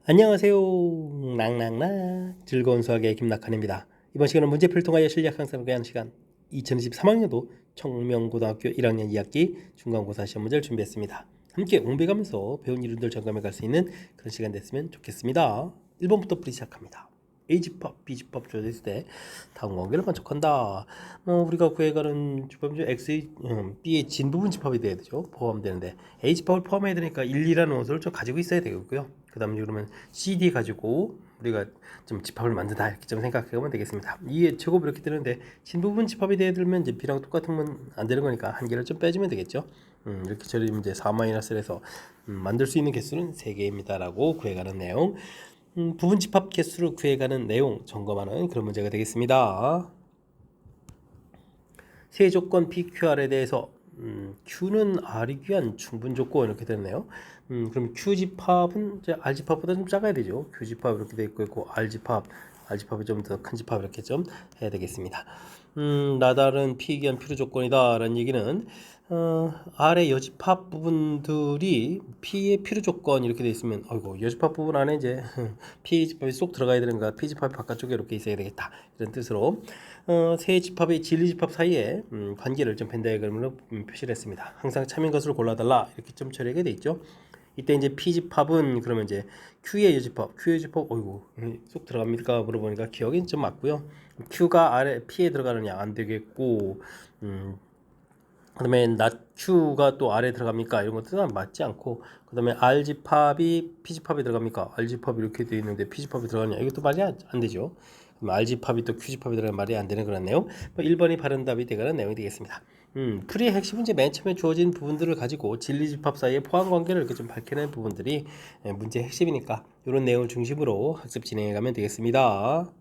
안녕하세요. 낭낭낭 즐거운 수학의 김낙한입니다. 이번 시간은 문제풀이를 통하여 실력 향상을 위한 시간 2023학년도 청명고등학교 1학년 2학기 중간고사 시험 문제를 준비했습니다. 함께 공부해가면서 배운 이론들 점검해 갈 수 있는 그런 시간 됐으면 좋겠습니다. 1번부터 풀이 시작합니다. A집합, B집합 주어졌을 때 다음 관계를 만족한다. 우리가 구해가는 집합 중 X의 B의 진 부분 집합이 돼야 되죠. 포함되는데 A집합을 포함해야 되니까 1, 2라는 원소를 좀 가지고 있어야 되겠고요. 그 다음에 그러면 CD 가지고 우리가 좀 집합을 만든다 이렇게 좀 생각해보면 되겠습니다. 2의 제곱 이렇게 되는데 진 부분 집합이 돼야 되면 이제 B랑 똑같으면 안 되는 거니까 한 개를 좀 빼주면 되겠죠. 이렇게 처리하면 이제 4-1에서 만들 수 있는 개수는 3개입니다 라고 구해가는 내용. 부분 집합 개수를 구해가는 내용 점검하는 그런 문제가 되겠습니다. 세 조건 PQR에 대해서 Q는 R이 귀한 충분 조건 이렇게 됐네요. 그럼 Q 집합은 이제 R 집합보다 좀 작아야 되죠. Q 집합 이렇게 돼 있고 R 집합이 좀 더 큰 집합 이렇게 좀 해야 되겠습니다. 나달은 P에 귀한 필요 조건이다라는 얘기는 R의 여집합 부분들이 P의 필요 조건 이렇게 돼 있으면 아이고 여집합 부분 안에 이제 P 집합이 쏙 들어가야 되는 거야. P 집합이 바깥쪽에 이렇게 있어야 되겠다 이런 뜻으로 세 집합의 진리 집합 사이에 관계를 좀 벤 다이어그램으로 표시를 했습니다. 항상 참인 것을 골라달라 이렇게 좀 처리하게 돼 있죠. 이때 이제 P 집합은 그러면 이제 Q의 여집합, 어이구 쏙 들어갑니까 물어보니까 기억이 좀 맞고요. Q가 아래 P에 들어가느냐 안 되겠고, 그다음에 Q가 또 아래 들어갑니까 이런 것들은 맞지 않고, 그다음에 R 집합이 P 집합에 들어갑니까 R 집합이 이렇게 돼 있는데 P 집합이 들어가냐 이것도 말이 안 되죠. 그럼 R 집합이 또 Q 집합이 들어가는 말이 안 되는 그런 내용. 1번이 바른 답이 되가는 내용이 되겠습니다. 풀이의 핵심은 이제 맨 처음에 주어진 부분들을 가지고 진리 집합 사이의 포함 관계를 이렇게 좀 밝혀낸 부분들이 문제의 핵심이니까 이런 내용을 중심으로 학습 진행해 가면 되겠습니다.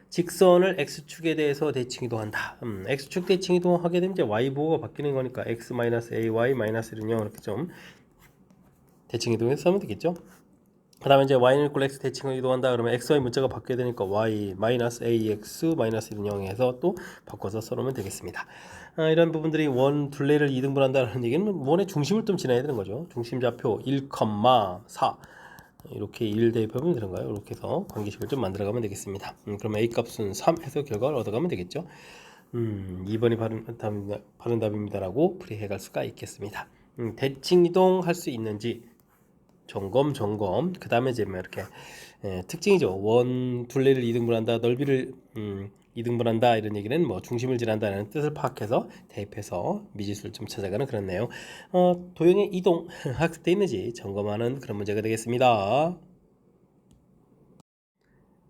직선을 x축에 대해서 대칭 이동한다. x축 대칭 이동하게 되면 이제 y보호가 바뀌는 거니까 x-ay 1은 0 이렇게 좀 대칭 이동해서 쓰면 되겠죠. 그 다음에 이제 y는 equal x 대칭을 이동한다 그러면 xy 문자가 바뀌어야 되니까 y ax 1은 0에서 또 바꿔서 써놓으면 되겠습니다. 이런 부분들이 원 둘레를 이등분한다는 얘기는 원의 중심을 좀 지나야 되는 거죠. 중심 좌표 1,4 이렇게 1 대입하면 되는가요? 이렇게 해서 관계식을 좀 만들어가면 되겠습니다. 그러면 a 값은 3 해서 결과를 얻어가면 되겠죠. 2번이 바른 답입니다라고 풀이해갈 수가 있겠습니다. 대칭 이동할 수 있는지 점검. 그 다음에 이제 뭐 이렇게 특징이죠. 원 둘레를 이등분한다, 넓이를 이등분한다 이런 얘기는 뭐 중심을 지난다는 뜻을 파악해서 대입해서 미지수를 좀 찾아가는 그런 내용. 도형의 이동 학습되어 있는지 점검하는 그런 문제가 되겠습니다.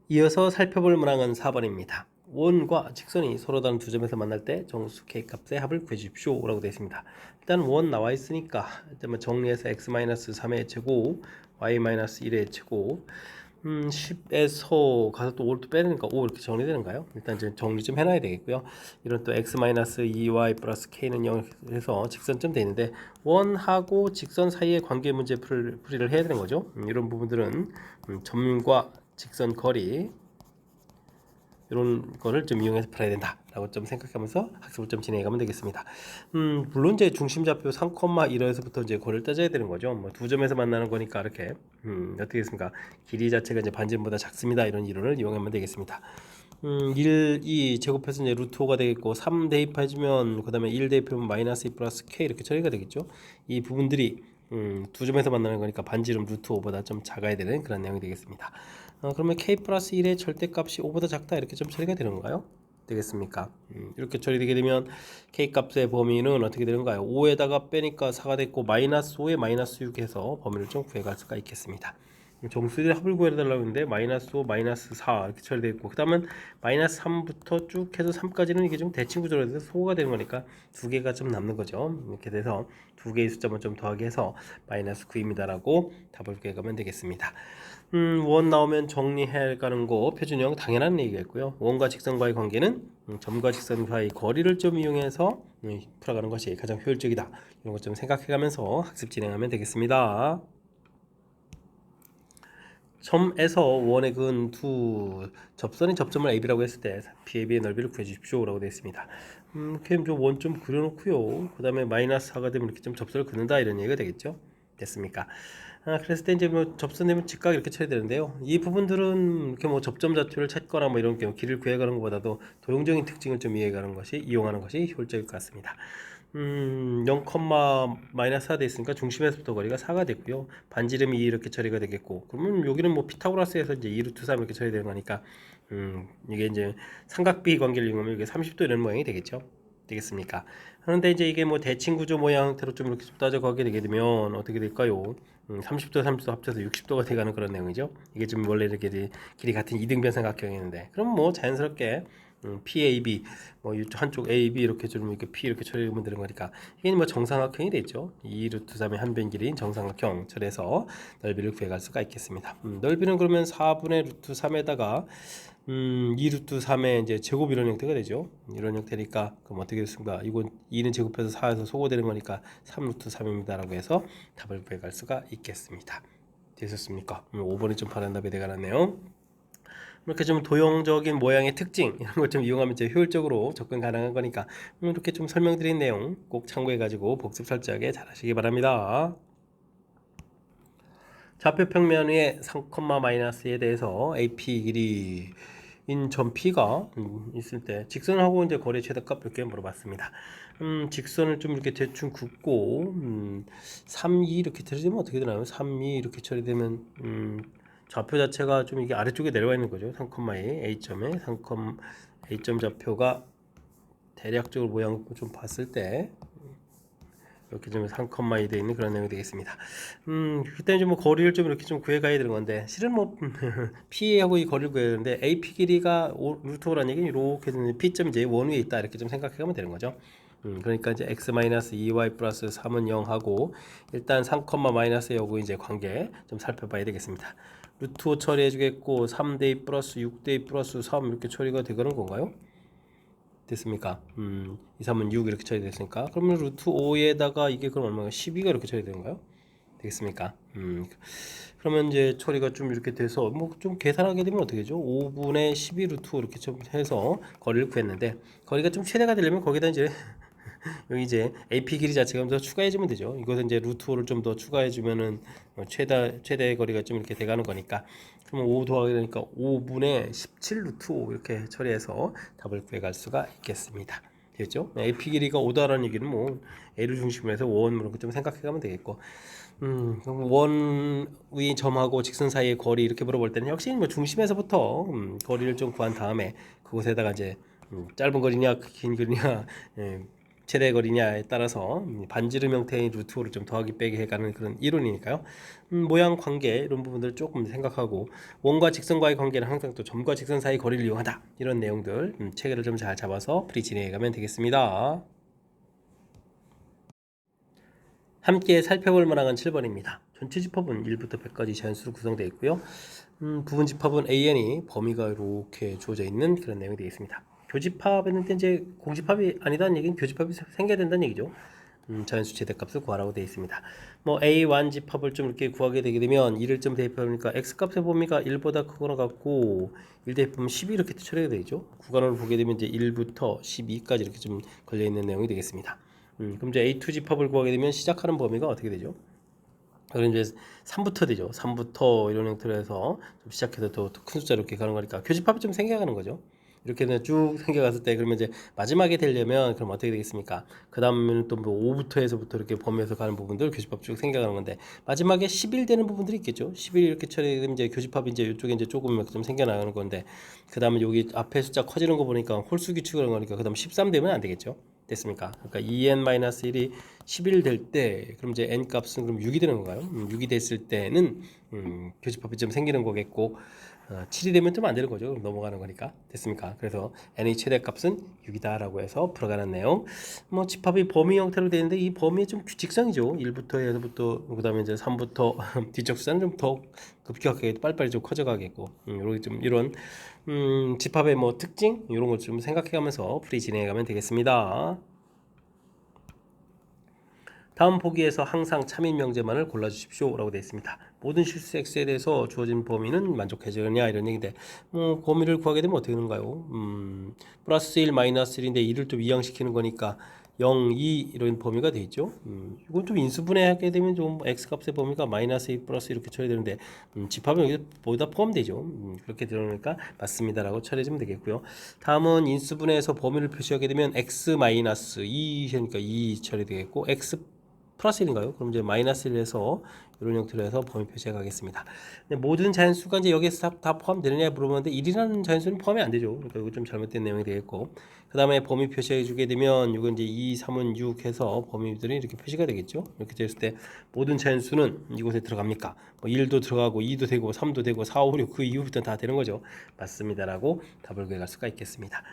이어서 살펴볼 문항은 4번입니다. 원과 직선이 서로 다른 두 점에서 만날 때 정수 K값의 합을 구해주십시오 라고 되어 있습니다. 일단 원 나와 있으니까 일단 정리해서 x-3의 제곱 y-1의 제곱 10에서 가서 또 5를 또 빼니까 5 이렇게 정리되는가요? 일단 이제 정리 좀 해놔야 되겠고요. 이런 또 x-2y 플러스 k는 0 해서 직선점 돼 있는데 원하고 직선 사이의 관계 문제 풀이를 해야 되는 거죠. 이런 부분들은 점과 직선 거리 이런 거를 좀 이용해서 풀어야 된다라고 좀 생각하면서 학습을 좀 진행해가면 되겠습니다. 물론 이제 중심 좌표 3,1에서부터 이제 거리를 따져야 되는 거죠. 뭐 두 점에서 만나는 거니까 이렇게 어떻게 됐습니까? 길이 자체가 이제 반지름보다 작습니다. 이런 이론을 이용하면 되겠습니다. 1, 2 제곱해서 이제 루트 5가 되겠고 3 대입해주면 그 다음에 1 대입하면 마이너스 2 플러스 k 이렇게 처리가 되겠죠. 이 부분들이 두 점에서 만나는 거니까 반지름 루트 5보다 좀 작아야 되는 그런 내용이 되겠습니다. 그러면 k 플러스 1의 절대값이 5보다 작다 이렇게 좀 처리가 되는 건가요? 되겠습니까? 이렇게 처리되게 되면 k 값의 범위는 어떻게 되는가요? 5에다가 빼니까 4가 됐고 마이너스 5에 마이너스 6 해서 범위를 좀 구해갈 수가 있겠습니다. 정수들의 합을 구해달라고 했는데 마이너스 5, 마이너스 4 이렇게 처리되어 있고 그 다음은 마이너스 3부터 쭉 해서 3까지는 이게 좀 대칭 구조로 돼서 소호가 되는 거니까 두 개가 좀 남는 거죠. 이렇게 돼서 두 개의 숫자만 좀 더하기 해서 마이너스 9입니다 라고 답을 구해가면 되겠습니다. 원 나오면 정리해 가는 거 표준형 당연한 얘기겠고요. 원과 직선과의 관계는 점과 직선과의 거리를 좀 이용해서 풀어가는 것이 가장 효율적이다. 이런 것 좀 생각해가면서 학습 진행하면 되겠습니다. 점에서 원에 그은 두 접선이 접점을 AB라고 했을 때 BAB의 넓이를 구해주십시오 라고 되어 있습니다. 그럼 좀 원 좀 그려놓고요. 그 다음에 마이너스 4가 되면 이렇게 좀 접선을 그는다 이런 얘기가 되겠죠. 됐습니까? 그랬을 때 이제 뭐 접선되면 직각 이렇게 쳐야 되는데요. 이 부분들은 이렇게 뭐 접점 좌표를 찾거나 뭐 이런 경우 길을 구해가는 것보다도 도형적인 특징을 좀 이용하는 것이 효율적일 것 같습니다. 0, 마이너스 4 돼 있으니까 중심에서부터 거리가 4가 됐고요. 반지름이 2 이렇게 처리가 되겠고, 그러면 여기는 뭐 피타고라스에서 이제 2 루트 3 이렇게 처리 되는 거니까, 이게 이제 삼각비 관계를 이용하면 이게 30도 이런 모양이 되겠습니까? 그런데 이제 이게 뭐 대칭 구조 모양 형태로 좀 이렇게 좀 따져가게 되게 되면 어떻게 될까요? 30도, 30도 합쳐서 60도가 돼가는 그런 내용이죠. 이게 좀 원래 이렇게 길이 같은 이등변 삼각형이었는데, 그럼 뭐 자연스럽게 PAB 뭐 한쪽 AB 이렇게 좀 이렇게 P 이렇게 처리하면 되는 거니까 이게 뭐 정삼각형이 되죠. 2 루트 3의 한 변 길이인 정삼각형 처리해서 넓이를 구해갈 수가 있겠습니다. 넓이는 그러면 4분의 루트 3에다가 2 루트 3의 이제 제곱 이런 형태가 되죠. 이런 형태니까 그럼 어떻게 됐습니까? 이건 2는 제곱해서 4에서 소거되는 거니까 3 루트 3입니다라고 해서 답을 구해갈 수가 있겠습니다. 되셨습니까? 5번이 좀 바른 답이 되어가네요. 이렇게 좀 도형적인 모양의 특징 이런 걸 좀 이용하면 이제 효율적으로 접근 가능한 거니까 이렇게 좀 설명드린 내용 꼭 참고해 가지고 복습 철저하게 잘 하시기 바랍니다. 좌표 평면 위에 3,-에 대해서 AP 길이인 점 P가 있을 때 직선하고 이제 거리 최대값 이렇게 물어봤습니다. 직선을 좀 이렇게 대충 긋고 3, 2 이렇게 처리되면 어떻게 되나요? 3, 2 이렇게 처리되면 좌표 자체가 좀 이게 아래쪽에 내려와 있는 거죠. 3,A A점에 3, A점 좌표가 대략적으로 모양 좀 봤을 때 이렇게 좀 3,2 되어 있는 그런 내용이 되겠습니다. 그때 좀 뭐 거리를 좀 이렇게 좀 구해가야 되는 건데 실은 뭐 P하고 이 거리를 구해야 되는데 AP 길이가 루트 5라는 얘기는 이렇게 P점 이제 원 위에 있다 이렇게 좀 생각해가면 되는 거죠. 그러니까 이제 x-2y 플러스 3은 0 하고 일단 3, 마이너스 여고 이제 관계 좀 살펴봐야 되겠습니다. 루트 5 처리해 주겠고 3대2 플러스 6대2 플러스 3 이렇게 처리가 되는 건가요? 됐습니까? 2, 3은 6 이렇게 처리됐으니까 그러면 루트 5에다가 이게 그럼 얼마가 12가 이렇게 처리되는가요? 되겠습니까? 그러면 이제 처리가 좀 이렇게 돼서 뭐 좀 계산하게 되면 어떻게 되죠? 5분의 12 루트 5 이렇게 좀 해서 거리를 구했는데 거리가 좀 최대가 되려면 거기다 이제 여기 이제 AP 길이 자체가 좀 더 추가해주면 되죠. 이것은 이제 루트 5를 좀 더 추가해주면은 최대 거리가 좀 이렇게 돼가는 거니까 그러면 5 더하게 되니까 5분의 17 루트 5 이렇게 처리해서 답을 구해갈 수가 있겠습니다. 되겠죠? AP 길이가 5다라는 얘기는 뭐 A를 중심으로 해서 원으로 좀 생각해가면 되겠고 원 위 점하고 직선 사이의 거리 이렇게 물어볼 때는 역시 뭐 중심에서부터 거리를 좀 구한 다음에 그곳에다가 이제 짧은 거리냐 긴 거리냐 최대 거리냐에 따라서 반지름 형태의 루트를 좀 더하기 빼기 해가는 그런 이론이니까요. 모양 관계 이런 부분들 조금 생각하고 원과 직선과의 관계는 항상 또 점과 직선 사이 거리를 이용하다 이런 내용들 체계를 좀 잘 잡아서 풀이 진행해가면 되겠습니다. 함께 살펴볼 만한 7번입니다. 전체 집합은 1부터 100까지 자연수로 구성되어 있고요. 부분 집합은 AN이 범위가 이렇게 주어져 있는 그런 내용이 되겠습니다. 교집합에는 이제 공집합이 아니다는 얘기는 교집합이 생겨야 된다는 얘기죠. 자연수 최대값을 구하라고 되어 있습니다. 뭐 A1 집합을 좀 이렇게 구하게 되게 되면 1을 좀 대입하니까 X값의 범위가 1보다 크거나 같고 1 대입하면 12 이렇게 처리가 되죠. 구간으로 보게 되면 이제 1부터 12까지 이렇게 좀 걸려 있는 내용이 되겠습니다. 그럼 이제 A2 집합을 구하게 되면 시작하는 범위가 어떻게 되죠? 그럼 이제 3부터 되죠. 3부터 이런 형태로 해서 좀 시작해서 또 큰 숫자로 이렇게 가는 거니까 교집합이 좀 생겨가는 거죠. 이렇게 쭉 생겨갔을 때 그러면 이제 마지막에 되려면 그럼 어떻게 되겠습니까? 그 다음에는 또 뭐 5부터 해서부터 이렇게 범위에서 가는 부분들 교집합 쭉 생겨가는 건데 마지막에 11 되는 부분들이 있겠죠. 11 이렇게 처리되면 이제 교집합이 이제 이쪽에 이제 조금 좀 생겨나가는 건데 그 다음에 여기 앞에 숫자 커지는 거 보니까 홀수 규칙을 거니까 그 다음 13 되면 안 되겠죠. 됐습니까? 그러니까 2n-1이 11 될 때 그럼 이제 n 값은 그럼 6이 되는 건가요? 6이 됐을 때는 교집합이 좀 생기는 거겠고 7이 되면 좀 안 되는 거죠. 넘어가는 거니까. 됐습니까? 그래서 n의 최대값은 6이다라고 해서 풀어가는 내용. 뭐 집합이 범위 형태로 되어 있는데 이 범위의 좀 규칙성이죠. 1부터 해서부터 그다음에 이제 3부터 뒤쪽 숫자는 좀 더 급격하게 빨리빨리 좀 커져가겠고 이렇게 좀 이런 집합의 뭐 특징 이런 걸 좀 생각해가면서 풀이 진행해가면 되겠습니다. 다음 보기에서 항상 참인 명제만을 골라주십시오 라고 되어 있습니다. 모든 실수 x에 대해서 주어진 범위는 만족해지느냐 이런 얘기인데 범위를 구하게 되면 어떻게 되는가요? 플러스 1 마이너스 1인데 1을 좀 이항시키는 거니까 0, 2 이런 범위가 되어 있죠. 이건 좀 인수분해하게 되면 좀 x 값의 범위가 마이너스 2 플러스 이렇게 처리되는데 집합은 여기 모두 다 포함되죠. 그렇게 들어오니까 맞습니다라고 처리해주면 되겠고요. 다음은 인수분해에서 범위를 표시하게 되면 x 마이너스 2니까 2 처리되겠고 x 플러스 1인가요? 그럼 이제 마이너스 1에서 이런 형태로 해서 범위 표시해 가겠습니다. 모든 자연수가 이제 여기서 다 포함되느냐 물어보는데 1이라는 자연수는 포함이 안 되죠. 그러니까 이거 좀 잘못된 내용이 되겠고, 그 다음에 범위 표시해 주게 되면 이건 이제 2, 3은 6 해서 범위들이 이렇게 표시가 되겠죠. 이렇게 됐을 때 모든 자연수는 이곳에 들어갑니까? 뭐 1도 들어가고 2도 되고 3도 되고 4, 5, 6 그 이후부터는 다 되는 거죠. 맞습니다라고 답을 구해갈 수가 있겠습니다.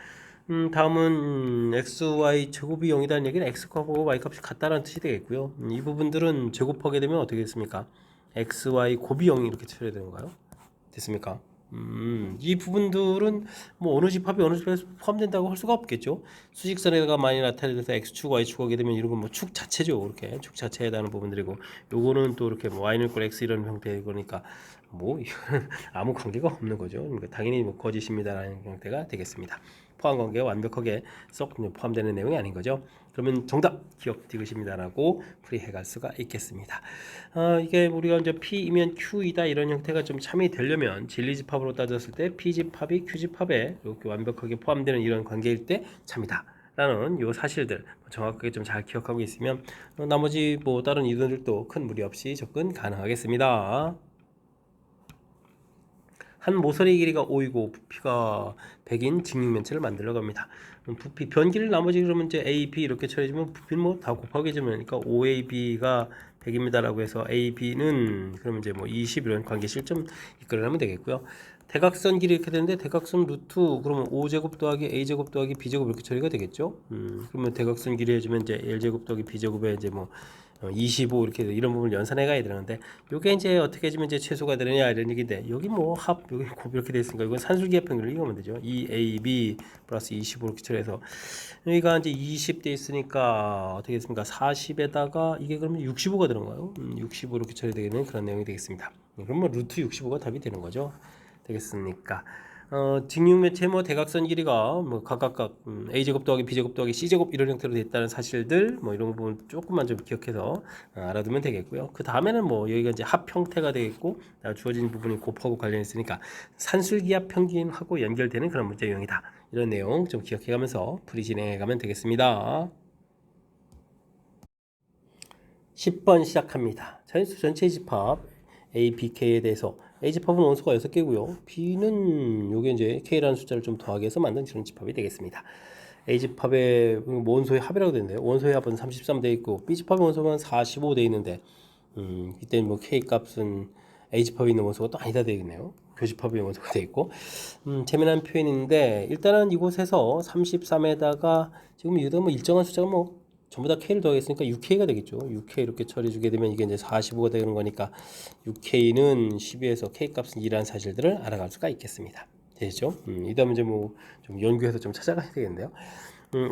다음은 xy 제곱이 0이라는 얘기는 x값하고 y값이 같다는 뜻이 되겠고요. 이 부분들은 제곱하게 되면 어떻게 됐습니까? xy 곱이 0이 이렇게 처리되는 건가요? 됐습니까? 이 부분들은 뭐 어느 집합이 어느 집합에 포함된다고 할 수가 없겠죠. 수직선에다가 많이 나타내서 x축, y축 하게 되면 이런 건 뭐 축 자체죠. 이렇게 축 자체에 해당하는 부분들이고, 요거는 또 이렇게 뭐 y는 꼴 x 이런 형태의 거니까 뭐 이거는 아무 관계가 없는 거죠. 그러니까 당연히 뭐 거짓입니다라는 형태가 되겠습니다. 포함 관계가 완벽하게 쏙 포함되는 내용이 아닌 거죠. 그러면 정답 기억 디귿입니다라고 풀이해갈 수가 있겠습니다. 이게 우리가 이제 P이면 Q이다 이런 형태가 좀 참이 되려면 진리집합으로 따졌을 때 P집합이 Q집합에 이렇게 완벽하게 포함되는 이런 관계일 때 참이다 라는 요 사실들 정확하게 좀 잘 기억하고 있으면 나머지 뭐 다른 이론들도 큰 무리 없이 접근 가능하겠습니다. 한 모서리 길이가 5이고 부피가 100인 직육면체를 만들어 갑니다. 부피 변기를 나머지 그러면 이제 A, B 이렇게 처리해주면 부피는 뭐 다 곱하기 해주면 그러니까 5AB가 100입니다라고 해서 AB는 그러면 이제 뭐 20 이런 관계 실점 이끌어내면 되겠고요. 대각선 길이 이렇게 되는데 대각선 루트 그러면 5제곱 더하기 A제곱 더하기 B제곱 이렇게 처리가 되겠죠. 그러면 대각선 길이 해주면 이제 L제곱 더하기 B제곱에 이제 뭐 25 이렇게 이런 부분을 연산해 가야 되는데 요게 이제 어떻게 해주면 이제 최소가 되느냐 이런 얘기인데 여기 뭐 합 여기 곱 이렇게 돼 있으니까 이건 산술기합 평균을 이거면 되죠. 2AB 플러스 25 이렇게 처리해서 여기가 이제 20 돼 있으니까 어떻게 됐습니까? 40에다가 이게 그러면 65가 되는가요? 65 이렇게 처리되는 그런 내용이 되겠습니다. 그러면 루트 65가 답이 되는 거죠. 되겠습니까? 직육면체 뭐 대각선 길이가 뭐 각각 a제곱 더하기 b제곱 더하기 c제곱 이런 형태로 됐다는 사실들 뭐 이런 부분 조금만 좀 기억해서 알아두면 되겠고요. 그 다음에는 뭐 여기가 이제 합 형태가 되겠고 주어진 부분이 곱하고 관련 있으니까 산술기합 평균하고 연결되는 그런 문제 유형이다. 이런 내용 좀 기억해가면서 풀이 진행해가면 되겠습니다. 10번 시작합니다. 자연수 전체 집합 A, B, K에 대해서 A 집합은 원소가 6개고요. B는 요게 이제 K라는 숫자를 좀 더하기 해서 만든 그런 집합이 되겠습니다. A 집합의 원소의 합이라고 되는데요. 원소의 합은 33 돼 있고 B 집합의 원소는 45 돼 있는데 이때는 뭐 K 값은 A 집합에 있는 원소가 또 아니다 되겠네요. 교집합의 원소가 돼 있고 재미난 표현인데 일단은 이곳에서 33에다가 지금 이거 뭐 일정한 숫자가 뭐 전부 다 K를 더하겠으니까 6K가 되겠죠. 6K 이렇게 처리해주게 되면 이게 이제 45가 되는 거니까 6K는 12에서 K 값은 2라는 사실들을 알아갈 수가 있겠습니다. 되죠? 이 다음에 이제 뭐 좀 연구해서 좀 찾아가야 되겠는데요.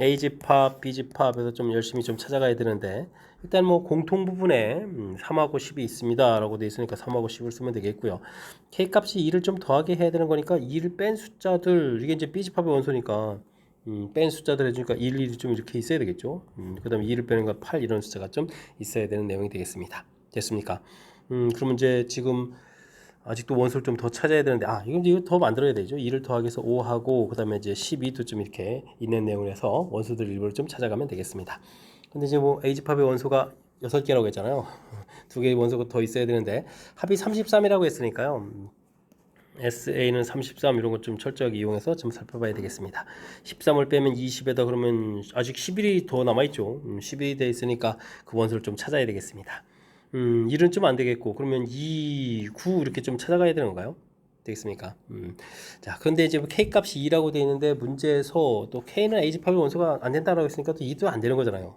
A 집합, B 집합에서 좀 열심히 좀 찾아가야 되는데 일단 뭐 공통 부분에 3하고 10이 있습니다라고 돼 있으니까 3하고 10을 쓰면 되겠고요. K 값이 2를 좀 더하게 해야 되는 거니까 2를 뺀 숫자들 이게 이제 B 집합의 원소니까 뺀 숫자들 해주니까 1, 1이 좀 이렇게 있어야 되겠죠. 그 다음에 2를 빼는 거 8 이런 숫자가 좀 있어야 되는 내용이 되겠습니다. 됐습니까? 그러면 이제 지금 아직도 원소를 좀 더 찾아야 되는데 이거 더 만들어야 되죠. 2를 더하기 해서 5하고 그 다음에 이제 12도 좀 이렇게 있는 내용을 해서 원소들 일부를 좀 찾아가면 되겠습니다. 근데 이제 뭐 A집합의 원소가 6개라고 했잖아요. 2개의 원소가 더 있어야 되는데 합이 33이라고 했으니까요. SA는 33 이런 것 좀 철저하게 이용해서 좀 살펴봐야 되겠습니다. 13을 빼면 20에다 그러면 아직 11이 더 남아있죠. 11이 돼 있으니까 그 원소를 좀 찾아야 되겠습니다. 1은 좀 안 되겠고 그러면 2, 9 이렇게 좀 찾아가야 되는 건가요? 되겠습니까? 자, 그런데 이제 K 값이 2라고 되어 있는데 문제에서 또 K는 A집합의 원소가 안 된다라고 했으니까 또 2도 안 되는 거잖아요.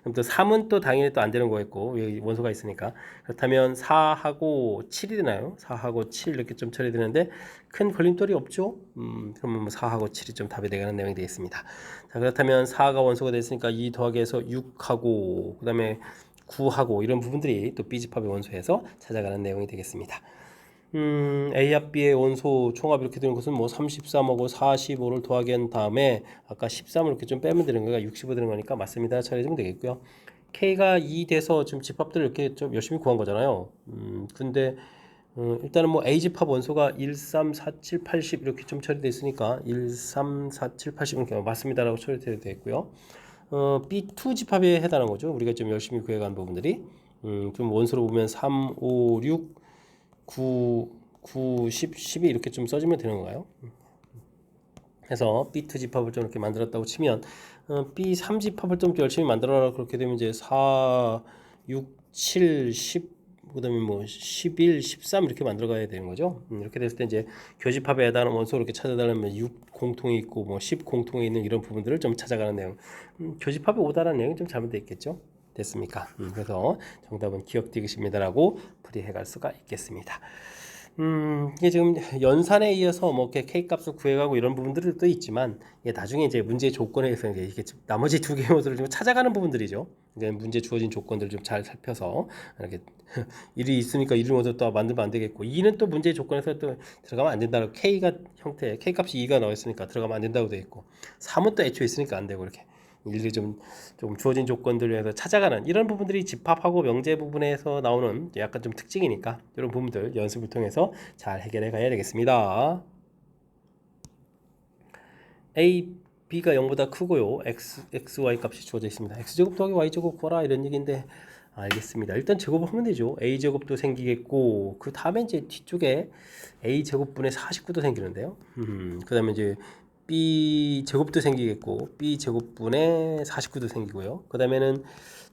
그럼 또 3은 또 당연히 또 안 되는 거겠고 여기 원소가 있으니까 그렇다면 4하고 7이 되나요? 4하고 7 이렇게 좀 처리되는데 큰 걸림돌이 없죠? 그러면 뭐 4하고 7이 좀 답이 되는 내용이 되겠습니다. 자, 그렇다면 4가 원소가 됐으니까 2 더하기 해서 6하고 그 다음에 9하고 이런 부분들이 또 B집합의 원소에서 찾아가는 내용이 되겠습니다. A합 B의 원소 총합 이렇게 되는 것은 뭐 33하고 45를 더하기 한 다음에 아까 13을 이렇게 좀 빼면 되는 거니까 65 되는 거니까 맞습니다. 처리해주면 되겠고요. K가 2 돼서 지금 집합들을 이렇게 좀 열심히 구한 거잖아요. 근데 일단은 뭐 A 집합 원소가 1, 3, 4, 7, 80 이렇게 좀 처리되어 있으니까 1, 3, 4, 7, 80 이렇게 맞습니다라고 처리되어 있고요. B2 집합에 해당하는 거죠. 우리가 좀 열심히 구해간 부분들이 좀 원소로 보면 3, 5, 6, 9, 9, 10, 12 이렇게 좀 써주면 되는 건가요? 해서 B2 집합을 좀 이렇게 만들었다고 치면 B3 집합을 좀 열심히 만들어라 그렇게 되면 이제 4, 6, 7, 10 그다음에 뭐 11, 13 이렇게 만들어 가야 되는 거죠. 이렇게 됐을 때 이제 교집합에 해당하는 원소 이렇게 찾아달라면 6 공통이 있고 뭐 10 공통이 있는 이런 부분들을 좀 찾아가는 내용. 교집합에 오다라는 내용이 좀 잘못되어 있겠죠. 됐습니까? 그래서 정답은 기억 디귿입니다라고 풀이해 갈 수가 있겠습니다. 이게 지금 연산에 이어서 뭐 이렇게 K 값을 구해가고 이런 부분들도 있지만 이게 나중에 이제 문제 조건에 의해서 이게 나머지 두 개의 요소를 좀 찾아가는 부분들이죠. 이제 문제 주어진 조건들을 좀 잘 살펴서 이렇게 1이 있으니까 1을 먼저 또 만들면 안 되겠고 2는 또 문제 조건에서 또 들어가면 안 된다고 K가 형태 K 값이 2가 나와 있으니까 들어가면 안 된다고 되어 있고 3은 또 애초에 있으니까 안 되고 이렇게 일일이 좀 주어진 조건들을 위해서 찾아가는 이런 부분들이 집합하고 명제 부분에서 나오는 약간 좀 특징이니까 이런 부분들 연습을 통해서 잘 해결해 가야 되겠습니다. A, B가 0보다 크고요. X, Y 값이 주어져 있습니다. X제곱 더하기 Y제곱 구하라 이런 얘기인데 알겠습니다. 일단 제곱을 하면 되죠. A제곱도 생기겠고 그 다음에 이제 뒤쪽에 A제곱분의 49도 생기는데요. 그 다음에 이제 B제곱도 생기겠고 B제곱분의 49도 생기고요. 그 다음에는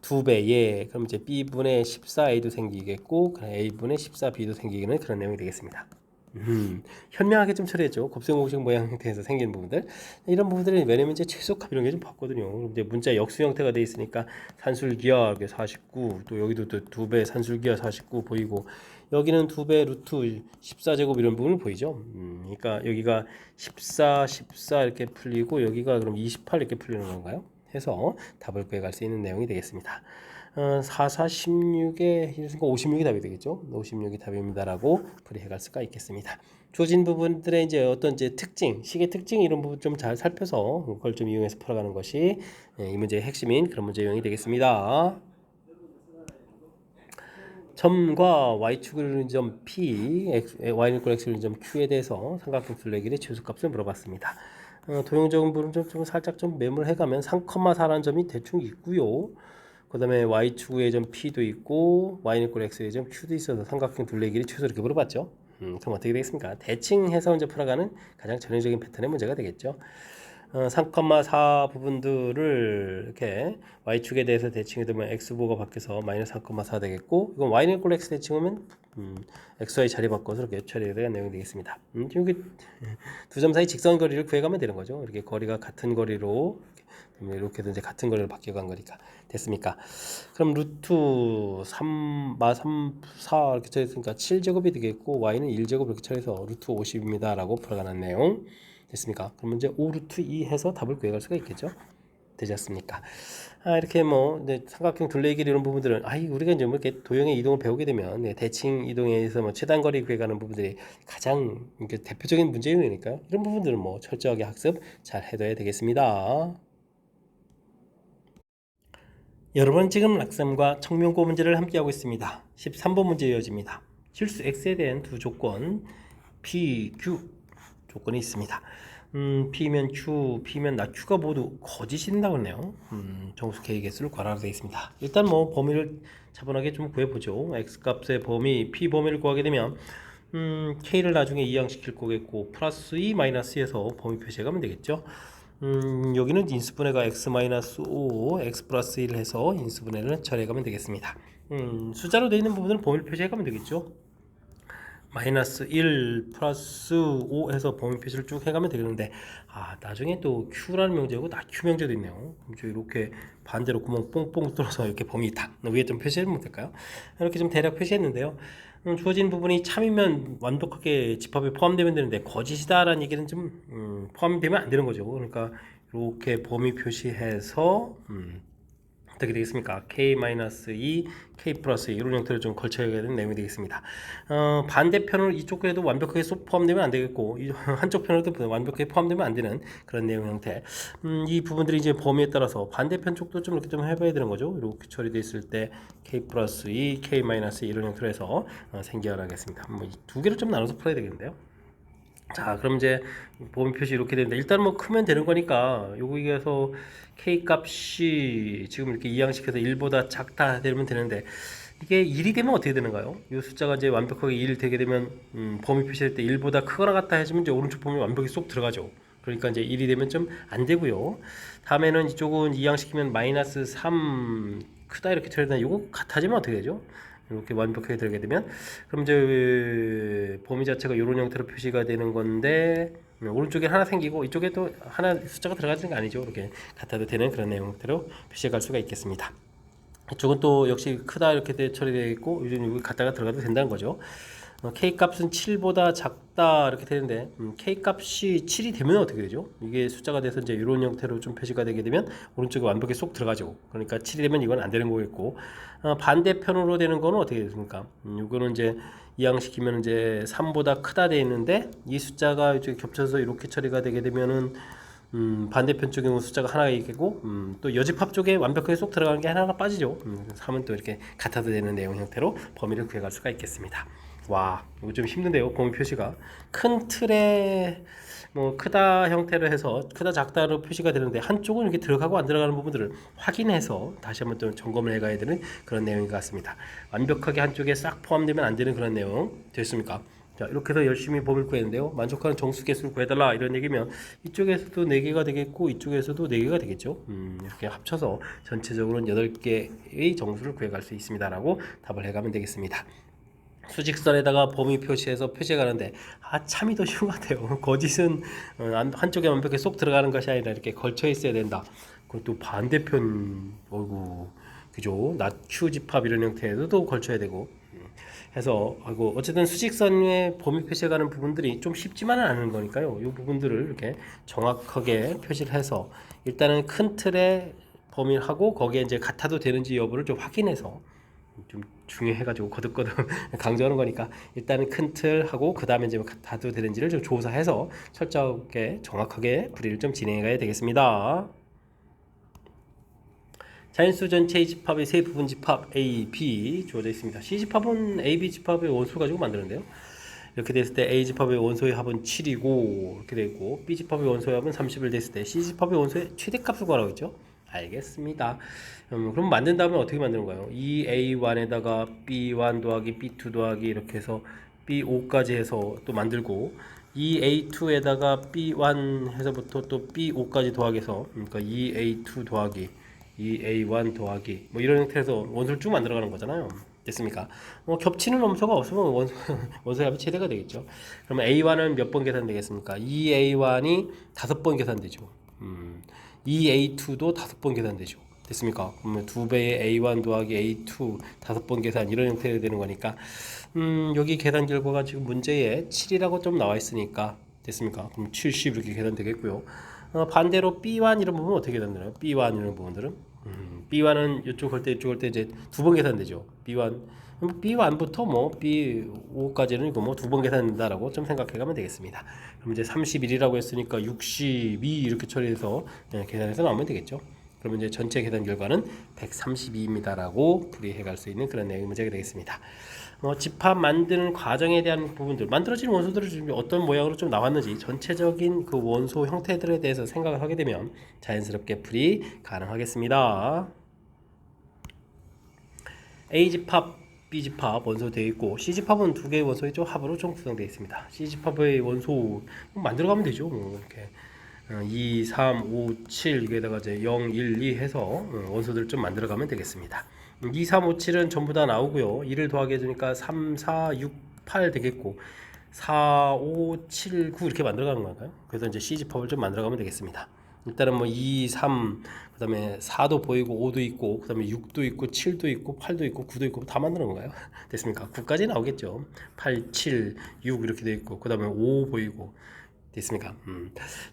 2배 예 그럼 이제 B분의 14A도 생기겠고 A분의 14B도 생기는 그런 내용이 되겠습니다. 현명하게 좀 처리했죠. 곱셈공식 모양 형태에서 생긴 부분들 이런 부분들은 왜냐면 이제 최소값 이런 게 좀 봤거든요. 이제 문자 역수 형태가 돼 있으니까 산술기하 이렇게 49 또 여기도 또 2배 산술기하 49 보이고 여기는 2배 루트 14제곱 이런 부분을 보이죠. 그러니까 여기가 14 14 이렇게 풀리고 여기가 그럼 28 이렇게 풀리는 건가요? 해서 답을 구해갈 수 있는 내용이 되겠습니다. 4, 4, 16에 56이 답이 되겠죠. 56이 답입니다라고 풀이해갈 수가 있겠습니다. 주어진 부분들의 이제 어떤 이제 특징, 식의 특징 이런 부분 좀 잘 살펴서 그걸 좀 이용해서 풀어가는 것이 이 문제의 핵심인 그런 문제 유형이 되겠습니다. 점과 y축을 이루는 점 P, y는 x를 이루는 점 Q에 대해서 삼각형 둘레길이의 최소값을 물어봤습니다. 도형적인 부분 좀 살짝 좀 메모해가면 3,4라는 점이 대충 있고요. 그 다음에 y축의 점 P도 있고 y는 x의 점 Q도 있어서 삼각형 둘레 길이 최소 이렇게 물어봤죠. 그럼 어떻게 되겠습니까? 대칭 해서 이제 풀어가는 가장 전형적인 패턴의 문제가 되겠죠. 3,4 부분들을 이렇게 y축에 대해서 대칭해 두면 x보가 바뀌어서 마이너스 3,4 되겠고 이건 y는 x 대칭하면 xy 자리 바꿔서 이렇게 처리해야 내용이 되겠습니다. 여기 두 점 사이 직선 거리를 구해가면 되는 거죠. 이렇게 거리가 같은 거리로 이렇게도 이제 같은 거리로 바뀌어간 거니까 됐습니까? 그럼 루트 3, 3, 4 이렇게 쳐있으니까 7제곱이 되겠고 y는 1제곱 이렇게 쳐서 루트 50입니다 라고 풀어가는 내용 됐습니까? 그럼 이제 5루트 2 해서 답을 구해갈 수가 있겠죠? 되지 않습니까? 이렇게 뭐 삼각형 둘레 길 이런 부분들은 우리가 이제 뭐 이렇게 도형의 이동을 배우게 되면 대칭 이동에 의해서 뭐 최단거리 구해가는 부분들이 가장 대표적인 문제이니까요. 이런 부분들은 뭐 철저하게 학습 잘 해둬야 되겠습니다. 여러분 지금 락쌤과 청명고 문제를 함께하고 있습니다. 13번 문제 이어집니다. 실수 x에 대한 두 조건 p, q 조건이 있습니다. p면 q, p면 나 q가 모두 거짓이 된다고 했네요. 정수 k 개수를 구하라고 되어 있습니다. 일단 뭐 범위를 차분하게 좀 구해보죠. x 값의 범위, p 범위를 구하게 되면 k를 나중에 이항시킬 거겠고 플러스 2 마이너스에서 범위 표시해가면 되겠죠. 여기는 인수분해가 x-5, x 플러스 1 해서 인수분해를 처리해가면 되겠습니다. 숫자로 되어 있는 부분은 범위를 표시해가면 되겠죠. 마이너스 1 플러스 5 해서 범위 표시를 쭉 해가면 되겠는데 나중에 또 Q라는 명제하고 낙Q 명제도 있네요. 그럼 이렇게 반대로 구멍 뽕뽕 뚫어서 이렇게 범위 딱 위에 좀 표시해보면 될까요? 이렇게 좀 대략 표시했는데요. 주어진 부분이 참이면 완벽하게 집합에 포함되면 되는데 거짓이다라는 얘기는 좀 포함되면 안 되는 거죠. 그러니까 이렇게 범위 표시해서 어떻게 되겠습니까? k-2, k 플러스 2 이런 형태로 좀 걸쳐야 되는 내용이 되겠습니다. 반대편으로 이쪽에도 완벽하게 포함되면 안 되겠고 한쪽 편으로도 완벽하게 포함되면 안 되는 그런 내용 형태. 이 부분들이 이제 범위에 따라서 반대편 쪽도 좀 이렇게 좀 해봐야 되는 거죠. 이렇게 처리되어 있을 때 k 플러스 2, k 마이너스 2 이런 형태로 해서 생겨나겠습니다. 뭐 두 개를 좀 나눠서 풀어야 되겠는데요. 자, 그럼 이제 범위 표시 이렇게 되는데 일단 뭐 크면 되는 거니까 여기에서 k 값이 지금 이렇게 이항식해서 1보다 작다 되면 되는데 이게 1이 되면 어떻게 되는가요? 이 숫자가 이제 완벽하게 1 되게 되면 범위 표시할 때 1보다 크거나 같다 해주면 이제 오른쪽 범위 완벽히 쏙 들어가죠. 그러니까 이제 1이 되면 좀 안 되고요. 다음에는 이쪽은 이항시키면 마이너스 3 크다 이렇게 처리되나 이거 같아지면 어떻게 되죠? 이렇게 완벽하게 들게 되면 그럼 이제 범위 자체가 이런 형태로 표시가 되는 건데 오른쪽에 하나 생기고 이쪽에 또 하나 숫자가 들어가는 게 아니죠. 이렇게 같아도 되는 그런 내용 형태로 표시해 갈 수가 있겠습니다. 이쪽은 또 역시 크다 이렇게 처리되어 있고 요즘 여기 갖다가 들어가도 된다는 거죠. k 값은 7보다 작다 이렇게 되는데 k 값이 7이 되면 어떻게 되죠? 이게 숫자가 돼서 이제 이런 형태로 좀 표시가 되게 되면 오른쪽에 완벽히 쏙 들어가죠. 그러니까 7이 되면 이건 안 되는 거겠고 반대편으로 되는 거는 어떻게 됩니까? 이거는 이제 이항시키면 이제 3보다 크다 돼 있는데 이 숫자가 이제 겹쳐서 이렇게 처리가 되게 되면은 반대편 쪽에 숫자가 하나가 있고 또 여집합 쪽에 완벽하게 쏙 들어가는 게 하나가 빠지죠. 3은 또 이렇게 같아도 되는 내용 형태로 범위를 구해갈 수가 있겠습니다. 와, 이거 좀 힘든데요. 범위 표시가 큰 틀에 뭐 크다 형태로 해서 크다 작다로 표시가 되는데 한쪽은 이렇게 들어가고 안 들어가는 부분들을 확인해서 다시 한번 또 점검을 해가야 되는 그런 내용인 것 같습니다. 완벽하게 한쪽에 싹 포함되면 안 되는 그런 내용 됐습니까? 자, 이렇게 해서 열심히 범위를 구했는데요. 만족하는 정수 개수를 구해달라 이런 얘기면 이쪽에서도 4개가 되겠고 이쪽에서도 4개가 되겠죠. 이렇게 합쳐서 전체적으로는 8개의 정수를 구해갈 수 있습니다라고 답을 해가면 되겠습니다. 수직선에다가 범위 표시해서 표시해 가는데 참이 더 쉬운 것 같아요. 거짓은 한쪽에 완벽히 쏙 들어가는 것이 아니라 이렇게 걸쳐 있어야 된다. 그것도 반대편 어이구 그죠? 낮추 집합 이런 형태에도 걸쳐야 되고 해서 어쨌든 수직선의 범위 표시해가는 부분들이 좀 쉽지만은 않은 거니까요. 이 부분들을 이렇게 정확하게 표시를 해서 일단은 큰 틀의 범위를 하고 거기에 이제 같아도 되는지 여부를 좀 확인해서 좀 중요해가지고 거듭거듭 강조하는 거니까 일단은 큰 틀 하고 그 다음에 이제 같아도 되는지를 좀 조사해서 철저하게 정확하게 풀이를 좀 진행해가야 되겠습니다. 자연수 전체의 집합의 세 부분 집합 A, B 주어져 있습니다. C 집합은 A, B 집합의 원수 가지고 만드는데요. 이렇게 됐을 때 A 집합의 원소의 합은 7이고 이렇게 되어 있고 B 집합의 원소의 합은 30을 됐을 때 C 집합의 원소의 최대값을 구하라고 했죠. 알겠습니다. 그럼 만든 다음에 어떻게 만드는 거예요? 이 A1에다가 B1 더하기 B2 더하기 이렇게 해서 B5까지 해서 또 만들고 이 A2에다가 B1 해서부터 또 B5까지 더하기해서 그러니까 이 A2 더하기 이 A1 더하기 뭐 이런 형태에서 원소를 쭉 만들어가는 거잖아요. 됐습니까? 겹치는 원소가 없으면 원소의 합이 최대가 되겠죠. 그러면 A1은 몇 번 계산되겠습니까? 이 A1이 5번 계산되죠. 이 A2도 5번 계산되죠. 됐습니까? 그러면 2배의 A1 더하기 A2 5번 계산 이런 형태로 되는 거니까 여기 계산 결과가 지금 문제에 7이라고 좀 나와 있으니까 됐습니까? 그럼 70 이렇게 계산되겠고요. 반대로 B1 이런 부분은 어떻게 계산되나요? B1 이런 부분들은 B1은 이쪽 할 때 이쪽 할 때 이제 2번 계산되죠. B1 B1부터 뭐 B5까지는 이거 뭐 2번 계산된다라고 좀 생각해 가면 되겠습니다. 그럼 이제 31이라고 했으니까 62 이렇게 처리해서 계산해서 나오면 되겠죠. 그러면 이제 전체 계산 결과는 132입니다라고 풀이해 갈 수 있는 그런 내용의 문제가 되겠습니다. 집합 만드는 과정에 대한 부분들, 만들어진 원소들을 좀 어떤 모양으로 좀 나왔는지 전체적인 그 원소 형태들에 대해서 생각을 하게 되면 자연스럽게 풀이 가능하겠습니다. A 집합, B 집합 원소 되어 있고 C 집합은 두 개의 원소의 합으로 좀 구성되어 있습니다. C 집합의 원소 만들어가면 되죠. 이렇게 2, 3, 5, 7 여기에다가 이제 0, 1, 2 해서 원소들을 좀 만들어가면 되겠습니다. 2, 3, 5, 7은 전부 다 나오고요. 2를 더하게 해주니까 3, 4, 6, 8 되겠고 4, 5, 7, 9 이렇게 만들어가는 건가요? 그래서 이제 C 집합을 좀 만들어가면 되겠습니다. 일단은 뭐 2, 3, 그 다음에 4도 보이고 5도 있고 그 다음에 6도 있고 7도 있고 8도 있고 9도 있고 다 만드는 건가요? 됐습니까? 9까지 나오겠죠. 8, 7, 6 이렇게 돼 있고 그 다음에 5 보이고 됐습니까?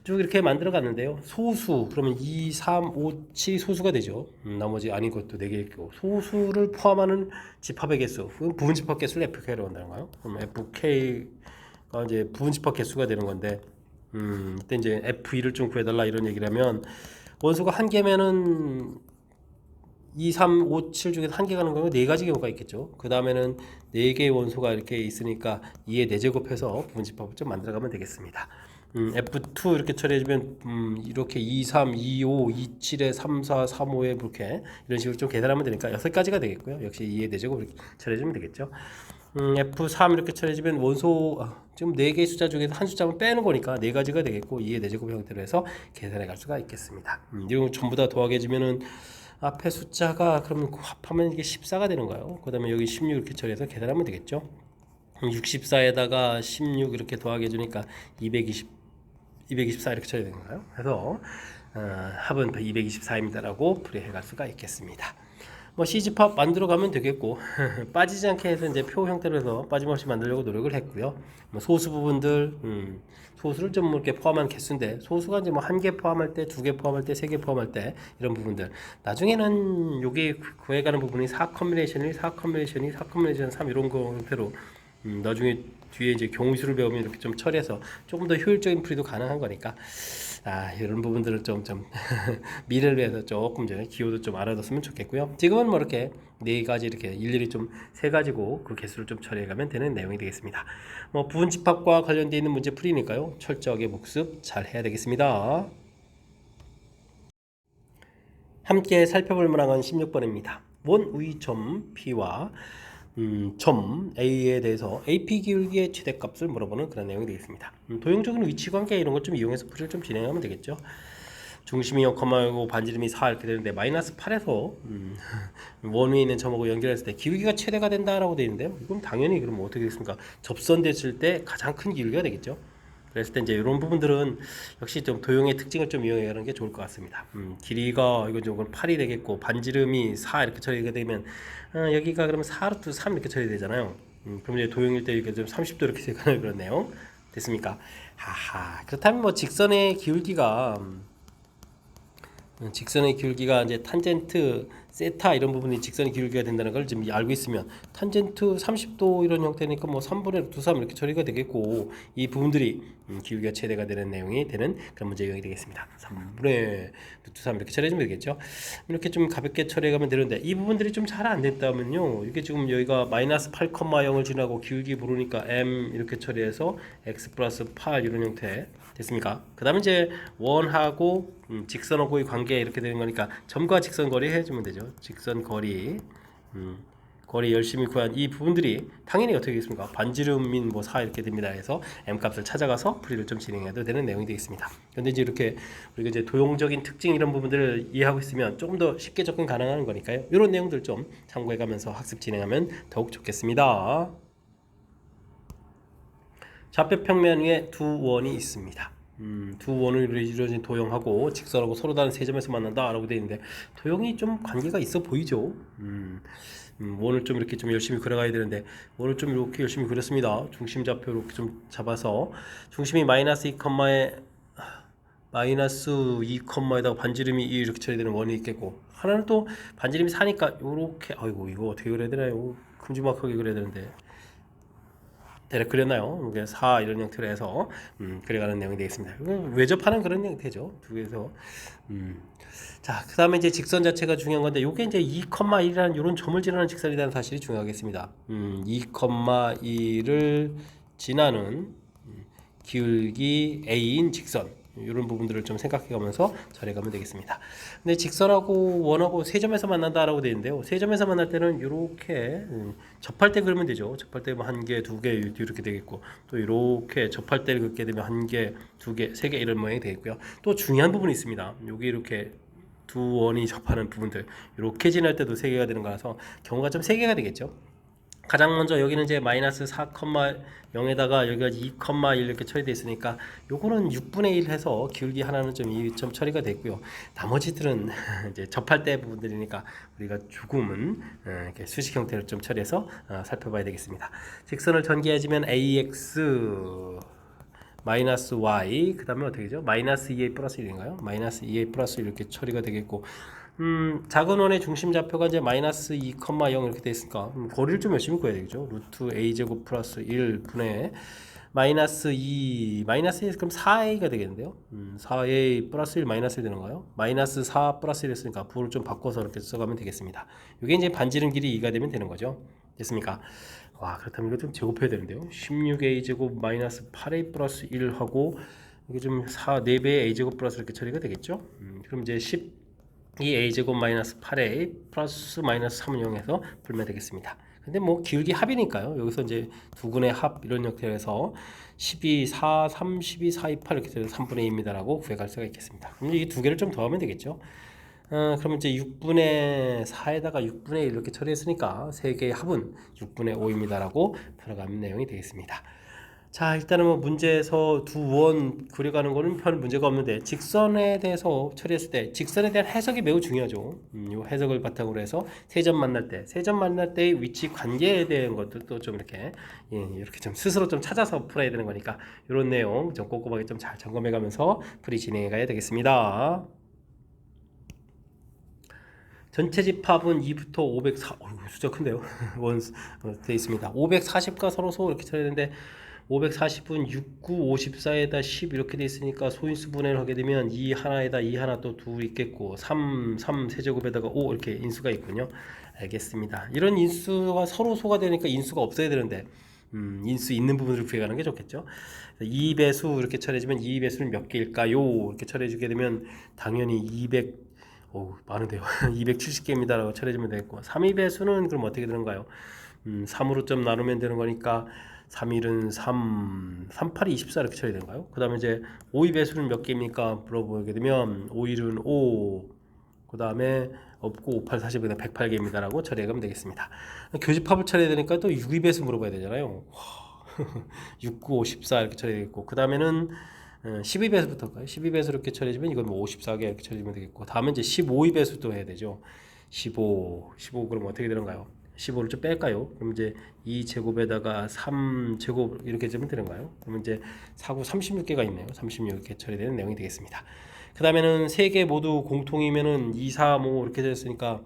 쭉 이렇게 만들어 갔는데요. 소수 그러면 2, 3, 5, 7이 소수가 되죠. 나머지 아닌 것도 4개 있고 소수를 포함하는 집합의 개수, 부분 집합 개수를 FK로 한다는 거예요. 그럼 FK가 이제 부분 집합 개수가 되는 건데, 이때 이제 F2를 좀 구해달라 이런 얘기를 하면 원소가 한 개면은 2, 3, 5, 7 중에서 한 개 가는 거면 4가지 경우가 있겠죠. 그 다음에는 4개의 원소가 이렇게 있으니까 2의 4제곱해서 부분 집합을 좀 만들어가면 되겠습니다. F2 이렇게 처리해주면 이렇게 2, 3, 2, 5, 2, 7에 3, 4, 3, 5에 이렇게 이런 식으로 좀 계산하면 되니까 6가지가 되겠고요. 역시 2의 4제곱 이렇게 처리해주면 되겠죠. F3 이렇게 처리해주면 원소 지금 4개의 숫자 중에서 한 숫자만 빼는 거니까 4가지가 되겠고 2의 4제곱 형태로 해서 계산해 갈 수가 있겠습니다. 이런 거 전부 다 더하게 해주면은 앞에 숫자가 그러면 합하면 이게 14가 되는 거예요. 그 다음에 여기 16 이렇게 처리해서 계산하면 되겠죠. 64에다가 16 이렇게 더하게 해주니까 224 이렇게 처리되는 거예요. 그래서 합은 224입니다라고 풀이해 갈 수가 있겠습니다. 뭐 C집합 만들어 가면 되겠고 빠지지 않게 해서 이제 표 형태로 해서 빠짐없이 만들려고 노력을 했고요. 뭐 소수 부분들 소수를 좀 이렇게 포함한 개수인데 소수가 이제 뭐 1개 포함할 때, 2개 포함할 때, 3개 포함할 때 이런 부분들 나중에는 여기 구해가는 부분이 4 컴비네이션이 4 컴비네이션이 4 컴비네이션 3 이런 거 형태로 나중에 뒤에 이제 경우수를 배우면 이렇게 좀 처리해서 조금 더 효율적인 풀이도 가능한 거니까 이런 부분들을 좀 미래를 위해서 조금 전에 기호도 좀 알아뒀으면 좋겠고요. 지금은 뭐 이렇게 4가지 이렇게 일일이 좀 세가지고 그 개수를 좀 처리해가면 되는 내용이 되겠습니다. 뭐 부분 집합과 관련되어 있는 문제 풀이니까요. 철저하게 복습 잘 해야 되겠습니다. 함께 살펴볼 만한 건 16번입니다. 원위점 P와 점 A에 대해서 AP 기울기의 최대값을 물어보는 그런 내용이 되겠습니다. 도형적인 위치관계 이런 것 좀 이용해서 풀이를 좀 진행하면 되겠죠. 중심이 0,5고 반지름이 4 이렇게 되는데 마이너스 8에서 원 위에 있는 점하고 연결했을 때 기울기가 최대가 된다라고 되어 있는데요. 이건 당연히 그럼 어떻게 되겠습니까? 접선됐을 때 가장 큰 기울기가 되겠죠. 그랬을 때 이제 이런 부분들은 역시 좀 도형의 특징을 좀 이용해 가는 게 좋을 것 같습니다. 길이가 이건 좀 8이 되겠고 반지름이 4 이렇게 처리가 되면 여기가 그러면 4루트 3 이렇게 처리되잖아요. 그럼 이제 도형일 때 이렇게 좀 30도 이렇게 되는 그런 내용 됐습니까? 그렇다면 뭐 직선의 기울기가 이제 탄젠트 세타 이런 부분이 직선의 기울기가 된다는 걸 지금 알고 있으면 탄젠트 30도 이런 형태니까 뭐 3분의 루트 3 이렇게 처리가 되겠고 이 부분들이 기울기가 최대가 되는 내용이 되는 그런 문제 유형이 되겠습니다. 3분의 루트 3 이렇게 처리해주면 되겠죠. 이렇게 좀 가볍게 처리해가면 되는데 이 부분들이 좀 잘 안 됐다면요. 이게 지금 여기가 마이너스 8,0을 지나고 기울기 모르니까 m 이렇게 처리해서 x 플러스 8 이런 형태 됐습니까? 그 다음에 이제 원하고 직선하고의 관계 이렇게 되는 거니까 점과 직선 거리 해주면 되죠. 직선 거리 거리 열심히 구한 이 부분들이 당연히 어떻게 되겠습니까? 반지름인 뭐 4 이렇게 됩니다. 해서 m 값을 찾아가서 풀이를 좀 진행해도 되는 내용이 되겠습니다. 그런데 이제 이렇게 우리가 이제 도형적인 특징 이런 부분들을 이해하고 있으면 조금 더 쉽게 접근 가능한 거니까요. 이런 내용들 좀 참고해가면서 학습 진행하면 더욱 좋겠습니다. 좌표 평면 위에 두 원이 있습니다. 두 원으로 이루어진 도형하고 직선하고 서로 다른 세 점에서 만난다 라고 되어 있는데 도형이 좀 관계가 있어 보이죠. 원을 좀 이렇게 좀 열심히 그려가야 되는데 원을 좀 이렇게 열심히 그렸습니다. 중심 좌표 이렇게 좀 잡아서 중심이 마이너스 2컴마에 마이너스 2컴마에다가 반지름이 2 이렇게 처리되는 원이 있겠고 하나는 또 반지름이 4니까 요렇게 아이고 이거 어떻게 그려야 되나요? 큼지막하게 그려야 되는데 대략 그렸나요? 이게 4 이런 형태로 해서 그려가는 내용이 되겠습니다. 외접하는 그런 형태죠. 두 개에서 자, 그 다음에 이제 직선 자체가 중요한 건데 이게 이제 2,1이라는 이런 점을 지나는 직선이라는 사실이 중요하겠습니다. 2,1을 지나는 기울기 A인 직선 이런 부분들을 좀 생각해가면서 처리해가면 되겠습니다. 근데 직선하고 원하고 세 점에서 만난다라고 되어 있는데요. 세 점에서 만날 때는 이렇게 접할 때 그리면 되죠. 접할 때 뭐 한 개, 두 개 이렇게 되겠고 또 이렇게 접할 때를 긋게 되면 한 개, 두 개, 세 개 이런 모양이 되겠고요. 또 중요한 부분이 있습니다. 여기 이렇게 두 원이 접하는 부분들 이렇게 지날 때도 세 개가 되는 거라서 경우가 좀 세 개가 되겠죠. 가장 먼저 여기는 이제 마이너스 4,0에다가 여기가 2,1 이렇게 처리되어 있으니까 요거는 6분의 1 해서 기울기 하나는 좀 2점 처리가 됐고요. 나머지들은 이제 접할 때 부분들이니까 우리가 조금은 이렇게 수식 형태를 좀 처리해서 살펴봐야 되겠습니다. 직선을 전개해주면 AX 마이너스 y 그 다음에 어떻게 되죠? 마이너스 2a 플러스 1인가요? 마이너스 2a 플러스 1 이렇게 처리가 되겠고 작은 원의 중심 좌표가 이제 마이너스 2, 0 이렇게 돼 있으니까 거리를 좀 열심히 구해야 되겠죠. 루트 a 제곱 플러스 1 분의 마이너스 2 마이너스 1 그럼 4a가 되겠는데요. 4a 플러스 1 마이너스 1 되는가요? 마이너스 4 플러스 1 했으니까 부호를 좀 바꿔서 이렇게 써가면 되겠습니다. 이게 이제 반지름 길이 2가 되면 되는 거죠. 됐습니까? 와, 그렇다면 이거 좀 제곱해야 되는데요. 16a 제곱 마이너스 8a 플러스 1 하고 이게 좀 4배의 a 제곱 플러스 이렇게 처리가 되겠죠. 그럼 이제 12a 제곱 마이너스 8a 플러스 마이너스 3은 0에서 풀면 되겠습니다. 근데 뭐 기울기 합이니까요. 여기서 이제 두근의 합 이런 형태에서 12, 4, 3, 12, 4, 2, 8 이렇게 돼서 3분의 2입니다라고 구해갈 수가 있겠습니다. 그럼 이 두 개를 좀 더하면 되겠죠. 그러면 이제 6분의 4에다가 6분의 1 이렇게 처리했으니까 세 개의 합은 6분의 5입니다라고 풀어가는 내용이 되겠습니다. 자, 일단은 뭐 문제에서 두 원 그려가는 거는 별 문제가 없는데 직선에 대해서 처리했을 때 직선에 대한 해석이 매우 중요하죠. 이 해석을 바탕으로 해서 세점 만날 때의 위치 관계에 대한 것들도 좀 이렇게 이렇게 좀 스스로 좀 찾아서 풀어야 되는 거니까 이런 내용 좀 꼼꼼하게 좀 잘 점검해가면서 풀이 진행해 가야 되겠습니다. 전체 집합은 2부터 504, 숫자 큰데요. 원 돼 있습니다. 540과 서로 이렇게 처리했는데 540은 6, 9, 54에다 10 이렇게 돼 있으니까 소인수 분해를 하게 되면 2 하나에다 2 하나 또 둘 있겠고 3 세제곱에다가 5 이렇게 인수가 있군요. 알겠습니다. 이런 인수가 서로 소가 되니까 인수가 없어야 되는데 인수 있는 부분을 구해가는 게 좋겠죠. 2배수 이렇게 처리해주면 2배수는 몇 개일까요? 이렇게 처리해주게 되면 당연히 200 많은데요. 270개입니다라고 처리해주면 되겠고 3배수는 그럼 어떻게 되는가요? 3으로 좀 나누면 되는 거니까 3일은 3, 38이 24 이렇게 처리되는가요? 그 다음에 이제 5의 배수는 몇 개입니까? 물어보게 되면 5일은 5, 그 다음에 없고 5, 8, 40에다 108개입니다라고 처리하면 되겠습니다. 교집합을 처리해야 되니까 또 6의 배수 물어봐야 되잖아요. 6, 9, 54 이렇게 처리되겠고 그 다음에는 12배수부터 할까요? 12배수 이렇게 처리해주면 이건 뭐 54개 이렇게 처리하면 되겠고 다음에 이제 15의 배수도 해야 되죠. 15 그럼 어떻게 되는가요? 15를 좀 뺄까요? 그럼 이제 2제곱에다가 3제곱 이렇게 되면 되는가요? 그러면 이제 4구 36개가 있네요. 36개 처리되는 내용이 되겠습니다. 그 다음에는 3개 모두 공통이면은 2, 3, 5 이렇게 됐으니까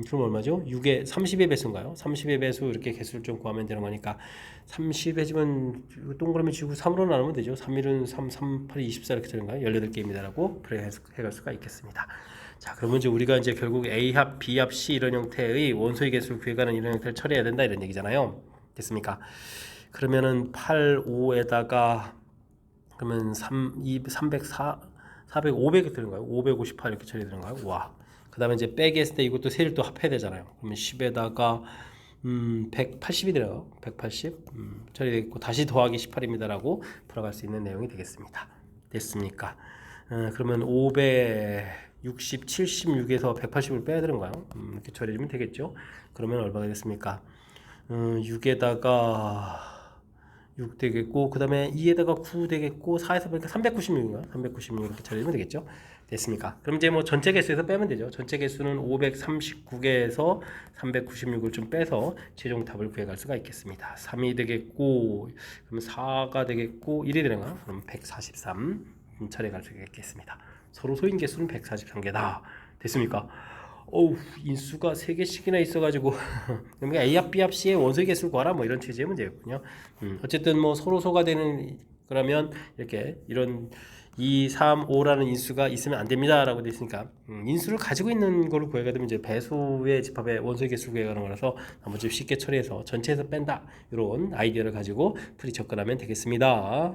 그럼 얼마죠? 6의 30의 배수인가요? 30의 배수 이렇게 개수를 좀 구하면 되는 거니까 30해지면 동그라미 지우고 3으로 나누면 되죠. 3일은 3, 3, 8이 24 이렇게 되는가요? 18개입니다라고 해갈 수가 있겠습니다. 자, 그러면 이제 우리가 이제 결국 A합, B합, C 이런 형태의 원소의 개수를 구해가는 이런 형태를 처리해야 된다 이런 얘기잖아요. 됐습니까? 그러면은 8, 5에다가 그러면 3, 2, 304, 400, 500이 되는가요? 558 이렇게 처리되는가요? 와. 그 다음에 이제 빼기 했을 때 이것도 세를 또 합해야 되잖아요. 그러면 10에다가 180이 되나요? 180 처리되겠고 다시 더하기 18입니다라고 풀어갈 수 있는 내용이 되겠습니다. 됐습니까? 그러면 560, 76에서 180을 빼야 되는가요? 이렇게 처리해주면 되겠죠. 그러면 얼마가 되겠습니까? 6에다가 6 되겠고 그 다음에 2에다가 9 되겠고 4에서 보니까 396인가요? 396 이렇게 처리하면 되겠죠. 됐습니까? 그럼 이제 뭐 전체 개수에서 빼면 되죠. 전체 개수는 539개에서 396을 좀 빼서 최종 답을 구해갈 수가 있겠습니다. 3이 되겠고 그럼 4가 되겠고 1이 되는가? 그럼 143 처리해갈 수가 있겠습니다. 서로 소인 개수는 143개다. 됐습니까? 인수가 3개씩이나 있어가지고 그러니까 A합 B합 C의 원소의 개수를 구하라 뭐 이런 취지의 문제였군요. 어쨌든 뭐 서로 소가 되는 그러면 이렇게 이런 2, 3, 5라는 인수가 있으면 안 됩니다 라고 되어 있으니까 인수를 가지고 있는 거를 구해가 되면 이제 배수의 집합의 원소의 개수를 구해가는 거라서 나머지 쉽게 처리해서 전체에서 뺀다 이런 아이디어를 가지고 풀이 접근하면 되겠습니다.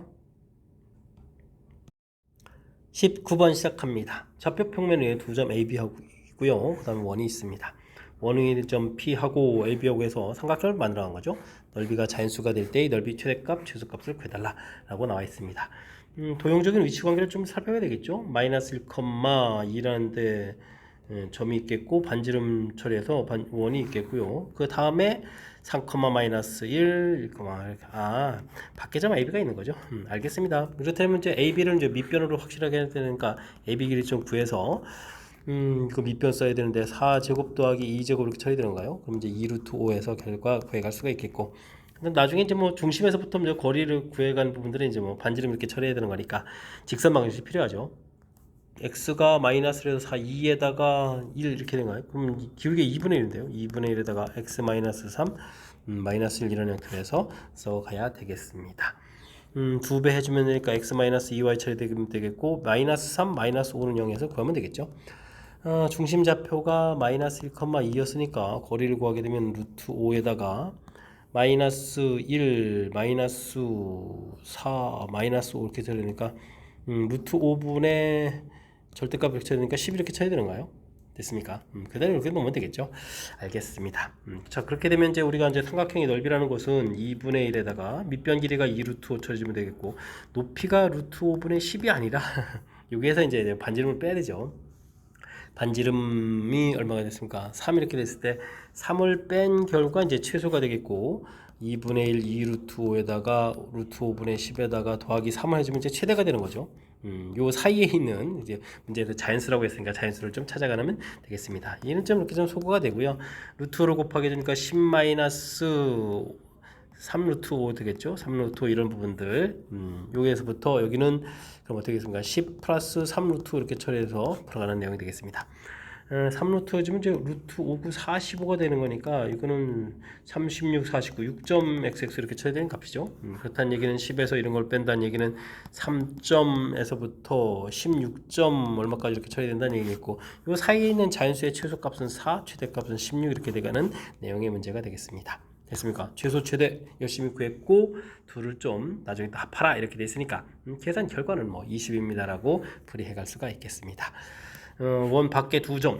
19번 시작합니다. 좌표 평면 위에 두 점 AB하고 있고요. 그 다음에 원이 있습니다. 원의 점 P하고 AB하고 해서 삼각형을 만들어 간 거죠. 넓이가 자연수가 될 때의 넓이 최대값, 최소값을 구해달라 라고 나와 있습니다. 도형적인 위치 관계를 좀 살펴봐야 되겠죠. 마이너스 1,2라는데 점이 있겠고 반지름 처리해서 원이 있겠고요. 그 다음에 3, 마이너스 1, 1, 밖에 점 AB가 있는 거죠. 알겠습니다. 그렇다면 이제 AB를 이제 밑변으로 확실하게 해야 되니까 AB 길이 좀 구해서 그 밑변 써야 되는데 4제곱 더하기 2제곱 이렇게 처리되는가요? 그럼 이제 2루트 5에서 결과 구해갈 수가 있겠고 나중에 이제 뭐 중심에서부터 이제 거리를 구해가는 부분들은 이제 뭐 반지름 이렇게 처리해야 되는 거니까 직선 방정식이 필요하죠. x가 마이너스로 해서 4, 2에다가 1 이렇게 된 거예요. 그럼 기울기 2분의 1인데요. 2분의 1에다가 x 마이너스 3, 마이너스 1 이런 형태로 해서 써가야 되겠습니다. 2배 해주면 되니까 x 마이너스 2y 처리되면 되겠고 마이너스 3, 마이너스 5는 0에서 구하면 되겠죠. 중심 좌표가 마이너스 1,2였으니까 거리를 구하게 되면 루트 5에다가 마이너스 1, 마이너스 4, 마이너스 5 이렇게 처리되니까 루트 5분의 절대값 이렇게 쳐야 되니까 10 이렇게 쳐야 되는가요? 됐습니까? 그대로 이렇게 놓으면 되겠죠. 알겠습니다. 자, 그렇게 되면 이제 우리가 이제 삼각형의 넓이라는 것은 2분의 1에다가 밑변 길이가 2 루트 5 쳐주면 되겠고 높이가 루트 5분의 10이 아니라 여기에서 이제 반지름을 빼야 되죠. 반지름이 얼마가 됐습니까? 3 이렇게 됐을 때 3을 뺀 결과 이제 최소가 되겠고 2분의 1 2 루트 5에다가 루트 5분의 10에다가 더하기 3을 해주면 이제 최대가 되는 거죠. 요 사이에 있는 이제 문제에서 자연수라고 했으니까 자연수를 좀 찾아가면 되겠습니다. 얘는 좀 이렇게 좀 소거가 되고요. 루트로 곱하게 되니까 10 마이너스 3 루트 5 되겠죠. 3 루트 5 이런 부분들 여기에서부터 여기는 그럼 어떻게 되겠습니까? 10 플러스 3 루트 이렇게 처리해서 풀어가는 내용이 되겠습니다. 3 루트 해주면 이제 루트 5, 9, 45가 되는 거니까 이거는 36, 49, 6.xx 이렇게 처리되는 값이죠. 그렇다는 얘기는 10에서 이런 걸 뺀다는 얘기는 3점에서부터 16점 얼마까지 이렇게 처리된다는 얘기겠고 이 사이에 있는 자연수의 최소값은 4, 최대값은 16 이렇게 돼가는 내용의 문제가 되겠습니다. 됐습니까? 최소 최대 열심히 구했고 둘을 좀 나중에 또 합하라 이렇게 돼 있으니까 계산 결과는 뭐 20입니다라고 풀이해갈 수가 있겠습니다. 원 밖에 2점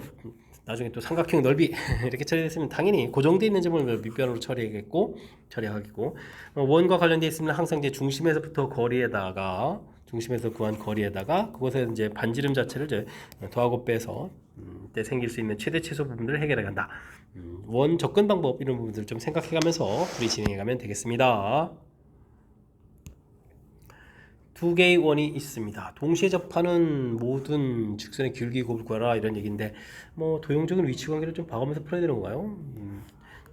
나중에 또 삼각형 넓이 이렇게 처리됐으면 당연히 고정되어 있는 점을 밑변으로 처리하겠고 원과 관련되어 있으면 항상 이제 중심에서부터 거리에다가 중심에서 구한 거리에다가 그것에 이제 반지름 자체를 이제 더하고 빼서 때 생길 수 있는 최대 최소 부분들을 해결해 간다. 원 접근 방법 이런 부분들을 좀 생각해 가면서 풀이 진행해 가면 되겠습니다. 두 개의 원이 있습니다. 동시에 접하는 모든 직선의 길기 곱을 구하라 이런 얘기인데 뭐 도형적인 위치 관계를 좀 봐가면서 풀어야 되는 건가요?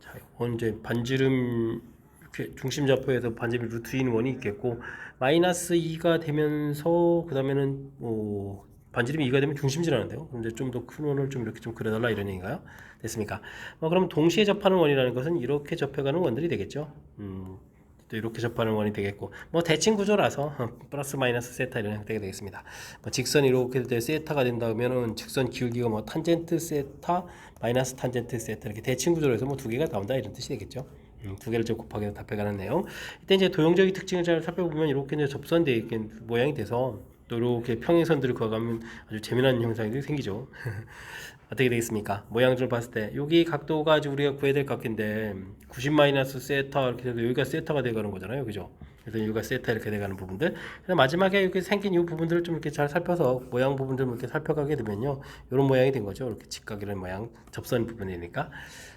자, 이제 반지름 이렇게 중심 좌표에서 반지름 루트인 원이 있겠고 마이너스 2가 되면서 그 다음에는 뭐 반지름이 2가 되면 중심지라는데요. 그럼 이제 좀 더 큰 원을 좀 이렇게 좀 그려달라 이런 얘기인가요? 됐습니까? 그럼 동시에 접하는 원이라는 것은 이렇게 접해가는 원들이 되겠죠. 또 이렇게 접하는 원이 되겠고 뭐 대칭 구조라서 플러스 마이너스 세타 이런 형태가 되겠습니다. 뭐 직선이 이렇게 될 때 세타가 된다면은 직선 기울기가 뭐 탄젠트 세타 마이너스 탄젠트 세타 이렇게 대칭 구조로 해서 뭐 두 개가 나온다 이런 뜻이 되겠죠. 두 개를 좀 곱하기 답해가는 내용. 이때 이제 도형적인 특징을 잘 살펴보면 이렇게 이제 접선되어 있게 모양이 돼서 또 이렇게 평행선들을 그어가면 아주 재미난 형상이 생기죠. 어떻게 되겠습니까? 모양을 좀 봤을 때 여기 각도가 우리가 구해야 될 각인데 90 마이너스 세타 이렇게 돼서 여기가 세타가 되가는 거잖아요, 그죠? 그래서 여기가 세타 이렇게 돼가는 부분들. 그래서 마지막에 이렇게 생긴 이 부분들을 좀 이렇게 잘 살펴서 모양 부분들을 이렇게 살펴가게 되면요, 이런 모양이 된 거죠. 이렇게 직각이라는 모양, 접선 부분이니까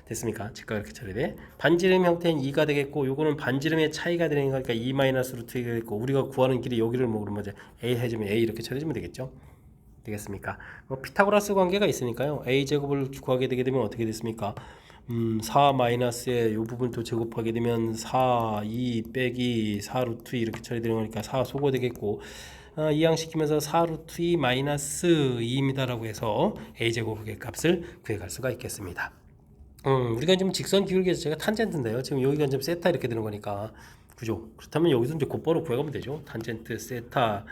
됐습니까? 직각 이렇게 처리돼. 반지름 형태는 2가 되겠고, 요거는 반지름의 차이가 되는 거니까 2 마이너스 루트 2가 되겠고, 우리가 구하는 길이 여기를 뭐 그러면 이제 a 해주면 a 이렇게 처리해주면 되겠죠. 되겠습니까? 뭐 피타고라스 관계가 있으니까요. a 제곱을 구하게 되게 되면 어떻게 됐습니까? 4 마이너스에 이 부분 또 제곱하게 되면 4, 2 빼기 4 루트 2 이렇게 처리되는 거니까 4 소거 되겠고 이항시키면서 4 루트 2 마이너스 2입니다라고 해서 a 제곱의 값을 구해갈 수가 있겠습니다. 우리가 지금 직선 기울기 자체가 탄젠트인데요. 지금 여기가 지금 세타 이렇게 되는 거니까 그죠? 그렇다면 여기서 이제 곧바로 구해가면 되죠. 탄젠트 세타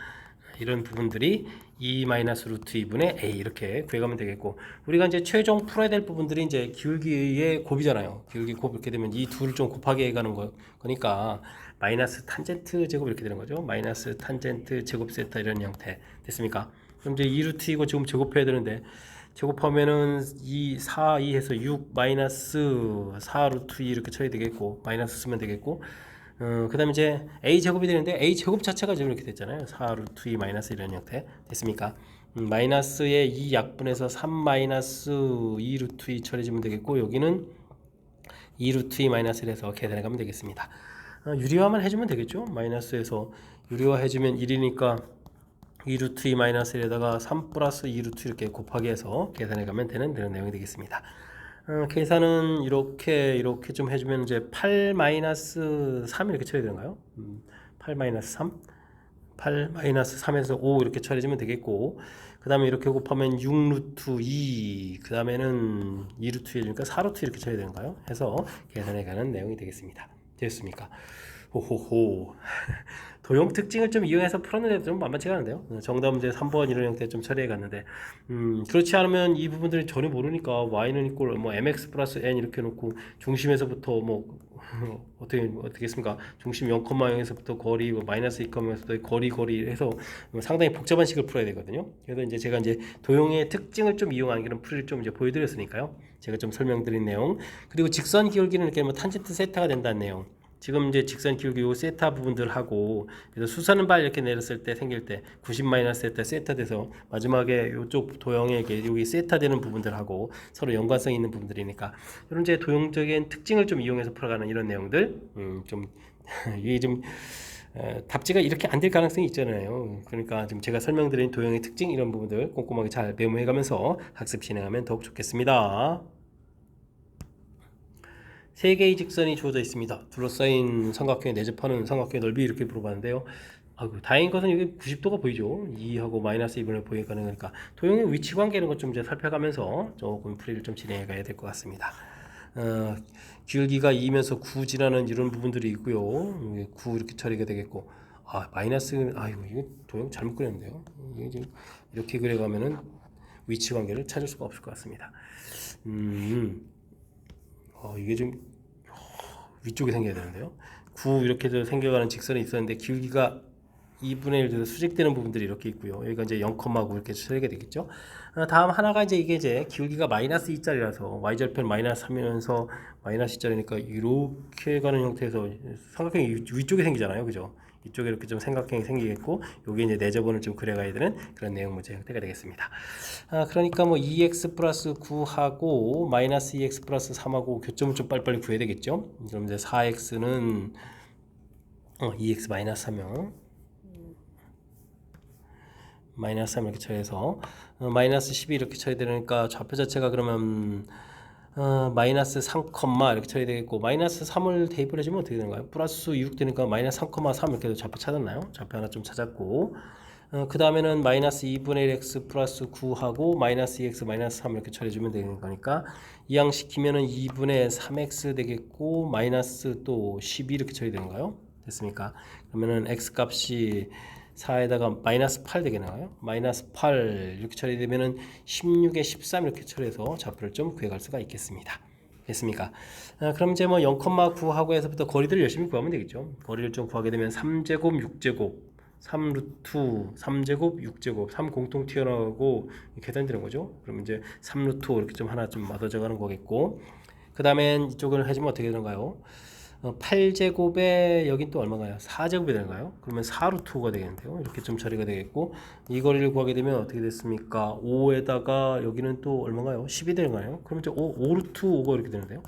이런 부분들이 2 마이너스 루트 2분의 a 이렇게 구해가면 되겠고 우리가 이제 최종 풀어야 될 부분들이 이제 기울기의 곱이잖아요. 기울기 곱 이렇게 되면 이 둘을 좀 곱하게 해가는 거니까 마이너스 탄젠트 제곱 이렇게 되는 거죠. 마이너스 탄젠트 제곱 세타 이런 형태 됐습니까? 그럼 이제 2 루트 이거 지금 제곱해야 되는데 제곱하면은 2, 4, 2 해서 6 마이너스 4 루트 2 이렇게 쳐야 되겠고 마이너스 쓰면 되겠고 그 다음에 이제 a 제곱이 되는데 a 제곱 자체가 지금 이렇게 됐잖아요. 4 루트 2 마이너스 이런 형태 됐습니까? 마이너스에 2 약분해서 3 마이너스 2 루트 2 처리해주면 되겠고 여기는 2 루트 2 마이너스를 해서 계산해 가면 되겠습니다. 유리화만 해주면 되겠죠. 마이너스에서 유리화 해주면 1이니까 2 루트 2 마이너스 1에다가 3 플러스 2 루트 이렇게 곱하기 해서 계산해 가면 되는 그런 내용이 되겠습니다. 계산은 이렇게 좀 해주면 이제 8-3 이렇게 처리가 되는가요? 8-3 8-3에서 5 이렇게 처리해주면 되겠고, 그 다음에 이렇게 곱하면 6루트 2, 그 다음에는 2루트 1이니까 4루트 이렇게 처리해야 되는가요? 해서 계산해 가는 내용이 되겠습니다. 됐습니까? 호호호. 도형 특징을 좀 이용해서 풀었는데도 좀 만만치가 않은데요. 정답 문제 3번 이런 형태 좀 처리해 갔는데, 그렇지 않으면 이 부분들이 전혀 모르니까 y는 이꼴 뭐 mx 플러스 n 이렇게 놓고 중심에서부터 뭐 어떻게 했습니까? 중심 0,0에서부터 거리 뭐 마이너스 2,0에서부터 거리 해서 뭐 상당히 복잡한 식을 풀어야 되거든요. 그래서 이제 제가 이제 도형의 특징을 좀 이용한 그런 풀이를 좀 이제 보여드렸으니까요. 제가 좀 설명드린 내용, 그리고 직선 기울기는 이렇게 뭐 탄젠트 세타가 된다는 내용. 지금 이제 직선 기울기 요 세타 부분들하고, 그래서 수선은 발 이렇게 내렸을 때 생길 때 90 마이너스 세타 세타 돼서 마지막에 요쪽 도형에 여기 세타 되는 부분들하고 서로 연관성 있는 부분들이니까 이런 이제 도형적인 특징을 좀 이용해서 풀어가는 이런 내용들, 좀 이게 좀 답지가 이렇게 안 될 가능성이 있잖아요. 그러니까 지금 제가 설명드린 도형의 특징 이런 부분들 꼼꼼하게 잘 메모해가면서 학습 진행하면 더욱 좋겠습니다. 세 개의 직선이 주어져 있습니다. 둘러싸인 삼각형의 내접하는 삼각형의 넓이 이렇게 물어봤는데요. 다행인 것은 여기 90도가 보이죠. 2하고 마이너스 2분을 보이니까, 그러니까 도형의 위치 관계 이런 것 좀 이제 살펴가면서 조금 풀이를 좀 진행해 가야 될 것 같습니다. 기울기가 2면서 9 지나는 이런 부분들이 있고요. 9 이렇게 처리가 되겠고, 마이너스, 이거 도형 잘못 그렸는데요. 이게 지금 이렇게 그려가면은 위치 관계를 찾을 수가 없을 것 같습니다. 이게 좀 위쪽에 생겨야 되는데요. 9 이렇게 생겨가는 직선이 있었는데 기울기가 2분의 1 돼서 수직되는 부분들이 이렇게 있고요. 여기가 이제 0,9 이렇게 처리가 되겠죠. 다음 하나가 이게 이제 기울기가 마이너스 2짜리라서 y절편 마이너스 3이면서 마이너스 2짜리니까 이렇게 가는 형태에서 삼각형이 위쪽에 생기잖아요. 그죠? 이쪽에 이렇게 좀 삼각형이 생기겠고, 여기 이제 내접원을 좀 그려가야 되는 그런 내용 문제 형태가 되겠습니다. 그러니까 뭐 2x 플러스 9하고 마이너스 2x 플러스 3하고 교점을 좀 빨리빨리 구해야 되겠죠. 그럼 이제 4x는 2x 마이너스 3명 마이너스 3 이렇게 처리해서 마이너스 12 이렇게 처리되니까 좌표 자체가 그러면 마이너스 3, 이렇게 처리되겠고, 마이너스 3을 대입을 해주면 어떻게 되는가요? 플러스 6 되니까 마이너스 3,3 이렇게 좌표 찾았나요? 좌표 하나 좀 찾았고, 그 다음에는 마이너스 2분의 1 x 플러스 9하고 마이너스 2x 마이너스 3 이렇게 처리해주면 되는 거니까 이항시키면은 2분의 3x 되겠고, 마이너스 또 12 이렇게 처리되는가요? 됐습니까? 그러면은 x 값이 4에다가 마이너스 8 되겠나요? 마이너스 8 이렇게 처리되면은 16에 13 이렇게 처리해서 좌표를 좀 구해갈 수가 있겠습니다. 됐습니까? 그럼 이제 뭐 0,9하고 해서부터 거리들을 열심히 구하면 되겠죠. 거리를 좀 구하게 되면 3제곱 6제곱 3루트 3제곱 6제곱 3 공통 튀어나오고 계산되는 거죠. 그러면 이제 3루트 이렇게 좀 하나 좀 맞아져 가는 거겠고, 그 다음엔 이쪽을 해주면 어떻게 되는가요? 8제곱에 여긴 또 얼마가요? 4제곱이 되는가요? 그러면 4루트가 되겠는데요. 이렇게 좀 처리가 되겠고, 이 거리를 구하게 되면 어떻게 됐습니까? 5에다가 여기는 또 얼마가요? 10이 되는가요? 그러면 이제 5루트 5가 이렇게 되는데요.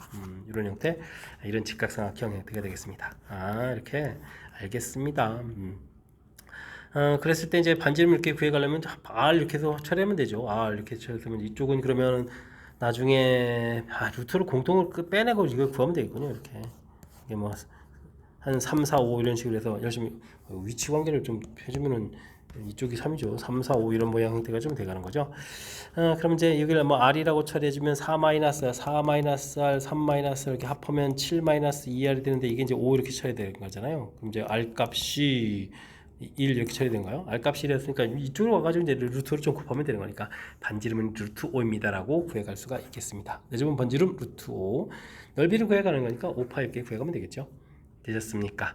이런 형태, 이런 직각삼각형 형태가 되겠습니다. 이렇게 알겠습니다. 그랬을 때 이제 반지름 이렇게 구해가려면 R 이렇게 해서 처리하면 되죠. R 이렇게 처리하면 이쪽은 그러면 나중에 루트를 공통을 빼내고 이걸 구하면 되겠군요. 이렇게 이게 뭐 한 3, 4, 5 이런 식으로 해서 열심히 위치 관계를 좀 해주면은 이쪽이 3이죠. 3, 4, 5 이런 모양 형태가 좀 돼가는 거죠. 그럼 이제 여기를 뭐 R이라고 처리해주면 4 마이너스 4 마이너스 R, 3 마이너스 이렇게 합하면 7 마이너스 2R이 되는데, 이게 이제 5 이렇게 처리되는 거잖아요. 그럼 이제 R 값이 1 이렇게 처리된가요? R 값이 1이었으니까 이쪽으로 와가지고 이제 루트를 좀 곱하면 되는 거니까 반지름은 루트 5입니다라고 구해갈 수가 있겠습니다. 내접은 반지름 루트 5, 넓이를 구해가는 거니까 5파 이렇게 구해가면 되겠죠. 되셨습니까?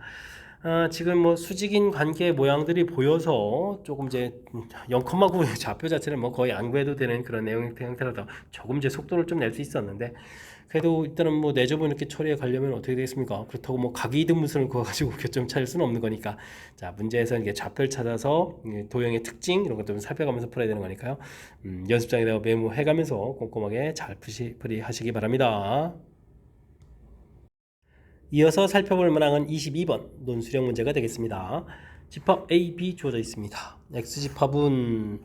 지금 뭐 수직인 관계 모양들이 보여서 조금 이제 0,9 좌표 자체는 뭐 거의 안 구해도 되는 그런 내용 형태라서 조금 이제 속도를 좀 낼 수 있었는데, 그래도 일단은 뭐 내접은 이렇게 처리해 가려면 어떻게 되겠습니까? 그렇다고 뭐 각이등분선을 구해가지고 교점 찾을 수는 없는 거니까, 자, 문제에서 이게 좌표를 찾아서 도형의 특징 이런 것들 살펴가면서 풀어야 되는 거니까요. 연습장에다가 메모해가면서 꼼꼼하게 잘 풀이하시기 바랍니다. 이어서 살펴볼 문항은 22번 논술형 문제가 되겠습니다. 집합 A, B 주어져 있습니다. X집합은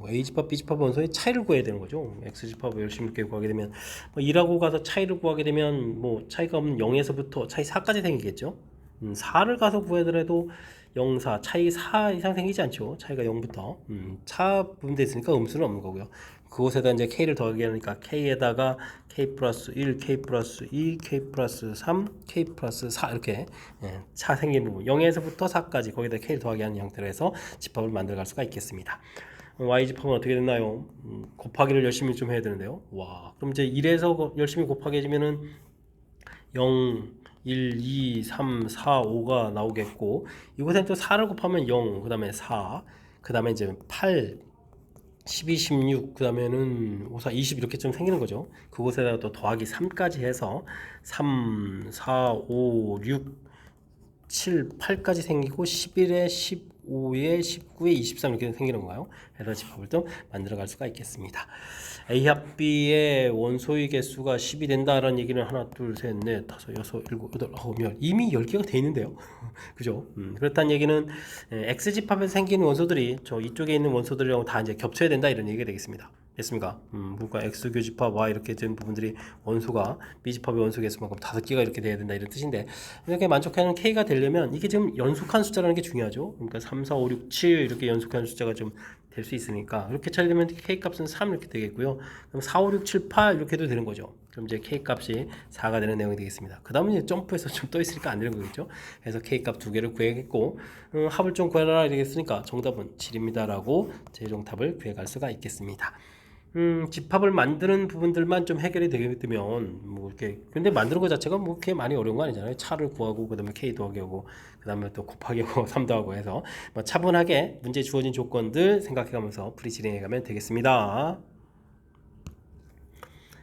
A집합, B집합 원소의 차이를 구해야 되는 거죠. X집합을 열심히 이렇게 구하게 되면 뭐 2라고 가서 차이를 구하게 되면 뭐 차이가 없는 0에서부터 차이 4까지 생기겠죠. 4를 가서 구하더라도 0, 4, 차이 4 이상 생기지 않죠. 차이가 0부터 차 분대 있으니까 음수는 없는 거고요. 그곳에다 이제 K를 더하게 하니까 K에다가 K 플러스 1, K 플러스 2, K 플러스 3, K 플러스 4 이렇게 차 생기는 부분 0에서부터 4까지 거기다 K를 더하게 하는 형태로 해서 집합을 만들어 갈 수가 있겠습니다. Y집합은 어떻게 됐나요? 곱하기를 열심히 좀 해야 되는데요. 와, 그럼 이제 1에서 열심히 곱하기 해주면은 0, 1, 2, 3, 4, 5가 나오겠고 이곳엔 또 4를 곱하면 0, 그 다음에 4, 그 다음에 이제 8, 12, 16, 그 다음에는 5, 4, 20 이렇게 좀 생기는 거죠. 그곳에다가 또 더하기 3까지 해서 3, 4, 5, 6, 7, 8까지 생기고 11에 15에 19에 23 이렇게 생기는 건가요? 그래서 집합을 좀 만들어 갈 수가 있겠습니다. A합 B의 원소의 개수가 10이 된다라는 얘기는 하나, 둘, 셋, 넷, 다섯, 여섯, 일곱, 여덟, 아홉, 열 이미 10개가 돼 있는데요. 그죠? 그렇다는 얘기는 X집합에서 생기는 원소들이 저 이쪽에 있는 원소들이랑 다 이제 겹쳐야 된다 이런 얘기가 되겠습니다. 됐습니까? 그러니까 X 교집합 Y 이렇게 된 부분들이 원소가 B집합의 원소 개수만큼 5개가 이렇게 돼야 된다 이런 뜻인데 이렇게 만족하는 K가 되려면 이게 지금 연속한 숫자라는 게 중요하죠. 그러니까 3, 4, 5, 6, 7 이렇게 연속한 숫자가 좀 될 수 있으니까 이렇게 처리되면 K 값은 3 이렇게 되겠고요. 그럼 4, 5, 6, 7, 8 이렇게 해도 되는 거죠. 그럼 이제 K 값이 4가 되는 내용이 되겠습니다. 그 다음에 이제 점프해서 좀 떠 있으니까 안 되는 거겠죠. 그래서 K 값 2개를 구해야겠고 합을 좀 구해라 이러겠으니까 정답은 7입니다라고 최종답을 구해갈 수가 있겠습니다. 집합을 만드는 부분들만 좀 해결이 되면 뭐 이렇게 근데 만드는 것 자체가 뭐 그렇게 많이 어려운 거 아니잖아요. 차를 구하고 그다음에 K 더하기 하고 그다음에 또 곱하기 하고 3 더하고 해서 뭐 차분하게 문제 주어진 조건들 생각해가면서 풀이 진행해가면 되겠습니다.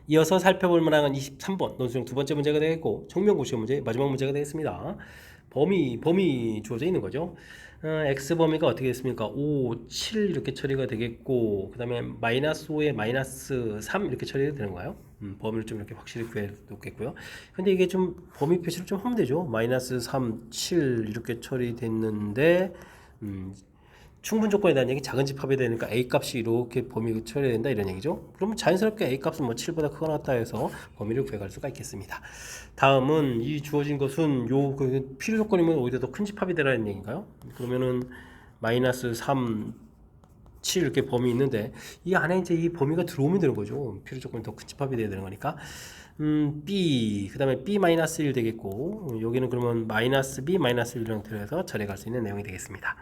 이어서 살펴볼 만한 23번 논술 중 두 번째 문제가 되겠고 정명고시 문제 마지막 문제가 되겠습니다. 범위 주어져 있는 거죠. x 범위가 어떻게 됐습니까? 5, 7 이렇게 처리가 되겠고 그 다음에 마이너스 5에 마이너스 3 이렇게 처리가 되는 거예요. 범위를 좀 이렇게 확실히 구해 놓겠고요. 근데 이게 좀 범위 표시를 좀 하면 되죠. 마이너스 3, 7 이렇게 처리됐는데 충분 조건에 대한 얘기 작은 집합이 되니까 A 값이 이렇게 범위 처리된다 이런 얘기죠. 그러면 자연스럽게 A 값은 뭐 7보다 크거나 같다 해서 범위를 구해갈 수가 있겠습니다. 다음은 이 주어진 것은 그 필요 조건이면 오히려 더 큰 집합이 되라는 얘기인가요? 그러면은 마이너스 3, 7 이렇게 범위 있는데 이 안에 이제 이 범위가 들어오면 되는 거죠. 필요 조건이 더 큰 집합이 돼야 되는 거니까. B 그 다음에 B-1 되겠고 여기는 그러면 마이너스 B 마이너스 1이랑 들어서 절해갈 수 있는 내용이 되겠습니다.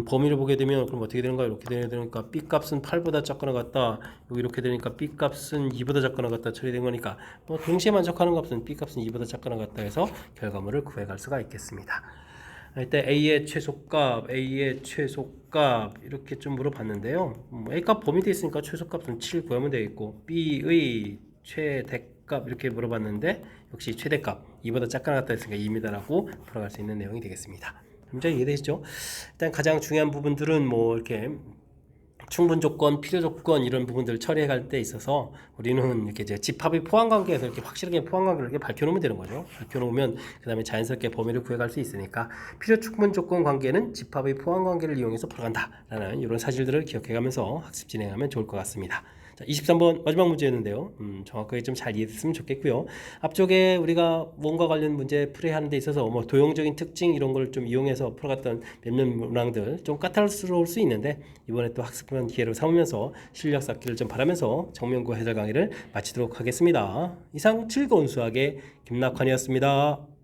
범위를 보게 되면 그럼 어떻게 되는가 이렇게 되니까 B 값은 8보다 작거나 같다 여기 이렇게 되니까 B 값은 2보다 작거나 같다 처리된 거니까 뭐 동시에 만족하는 값은 B 값은 2보다 작거나 같다 해서 결과물을 구해갈 수가 있겠습니다. 이때 A의 최소값 이렇게 좀 물어봤는데요. A값 범위되어 있으니까 최소값은 7 구하면 되겠고 B의 최대값 이렇게 물어봤는데 역시 최대값 2보다 작거나 같다 했으니까 2입니다라고 풀어갈 수 있는 내용이 되겠습니다. 문제 이해되시죠? 일단 가장 중요한 부분들은 뭐 이렇게 충분 조건, 필요 조건 이런 부분들을 처리해 갈 때 있어서 우리는 이렇게 이제 집합의 포함 관계에서 이렇게 확실하게 포함 관계를 이렇게 밝혀놓으면 되는 거죠. 밝혀놓으면 그 다음에 자연스럽게 범위를 구해갈 수 있으니까 필요 충분 조건 관계는 집합의 포함 관계를 이용해서 풀어간다라는 이런 사실들을 기억해가면서 학습 진행하면 좋을 것 같습니다. 자, 23번 마지막 문제였는데요. 정확하게 좀 잘 이해됐으면 좋겠고요. 앞쪽에 우리가 원과 관련 문제 풀이하는 데 있어서 뭐 도형적인 특징 이런 걸 좀 이용해서 풀어갔던 몇몇 문항들 좀 까탈스러울 수 있는데 이번에 또 학습하는 기회로 삼으면서 실력 쌓기를 좀 바라면서 정명구 해설 강의를 마치도록 하겠습니다. 이상 즐거운 수학의 김낙환이었습니다.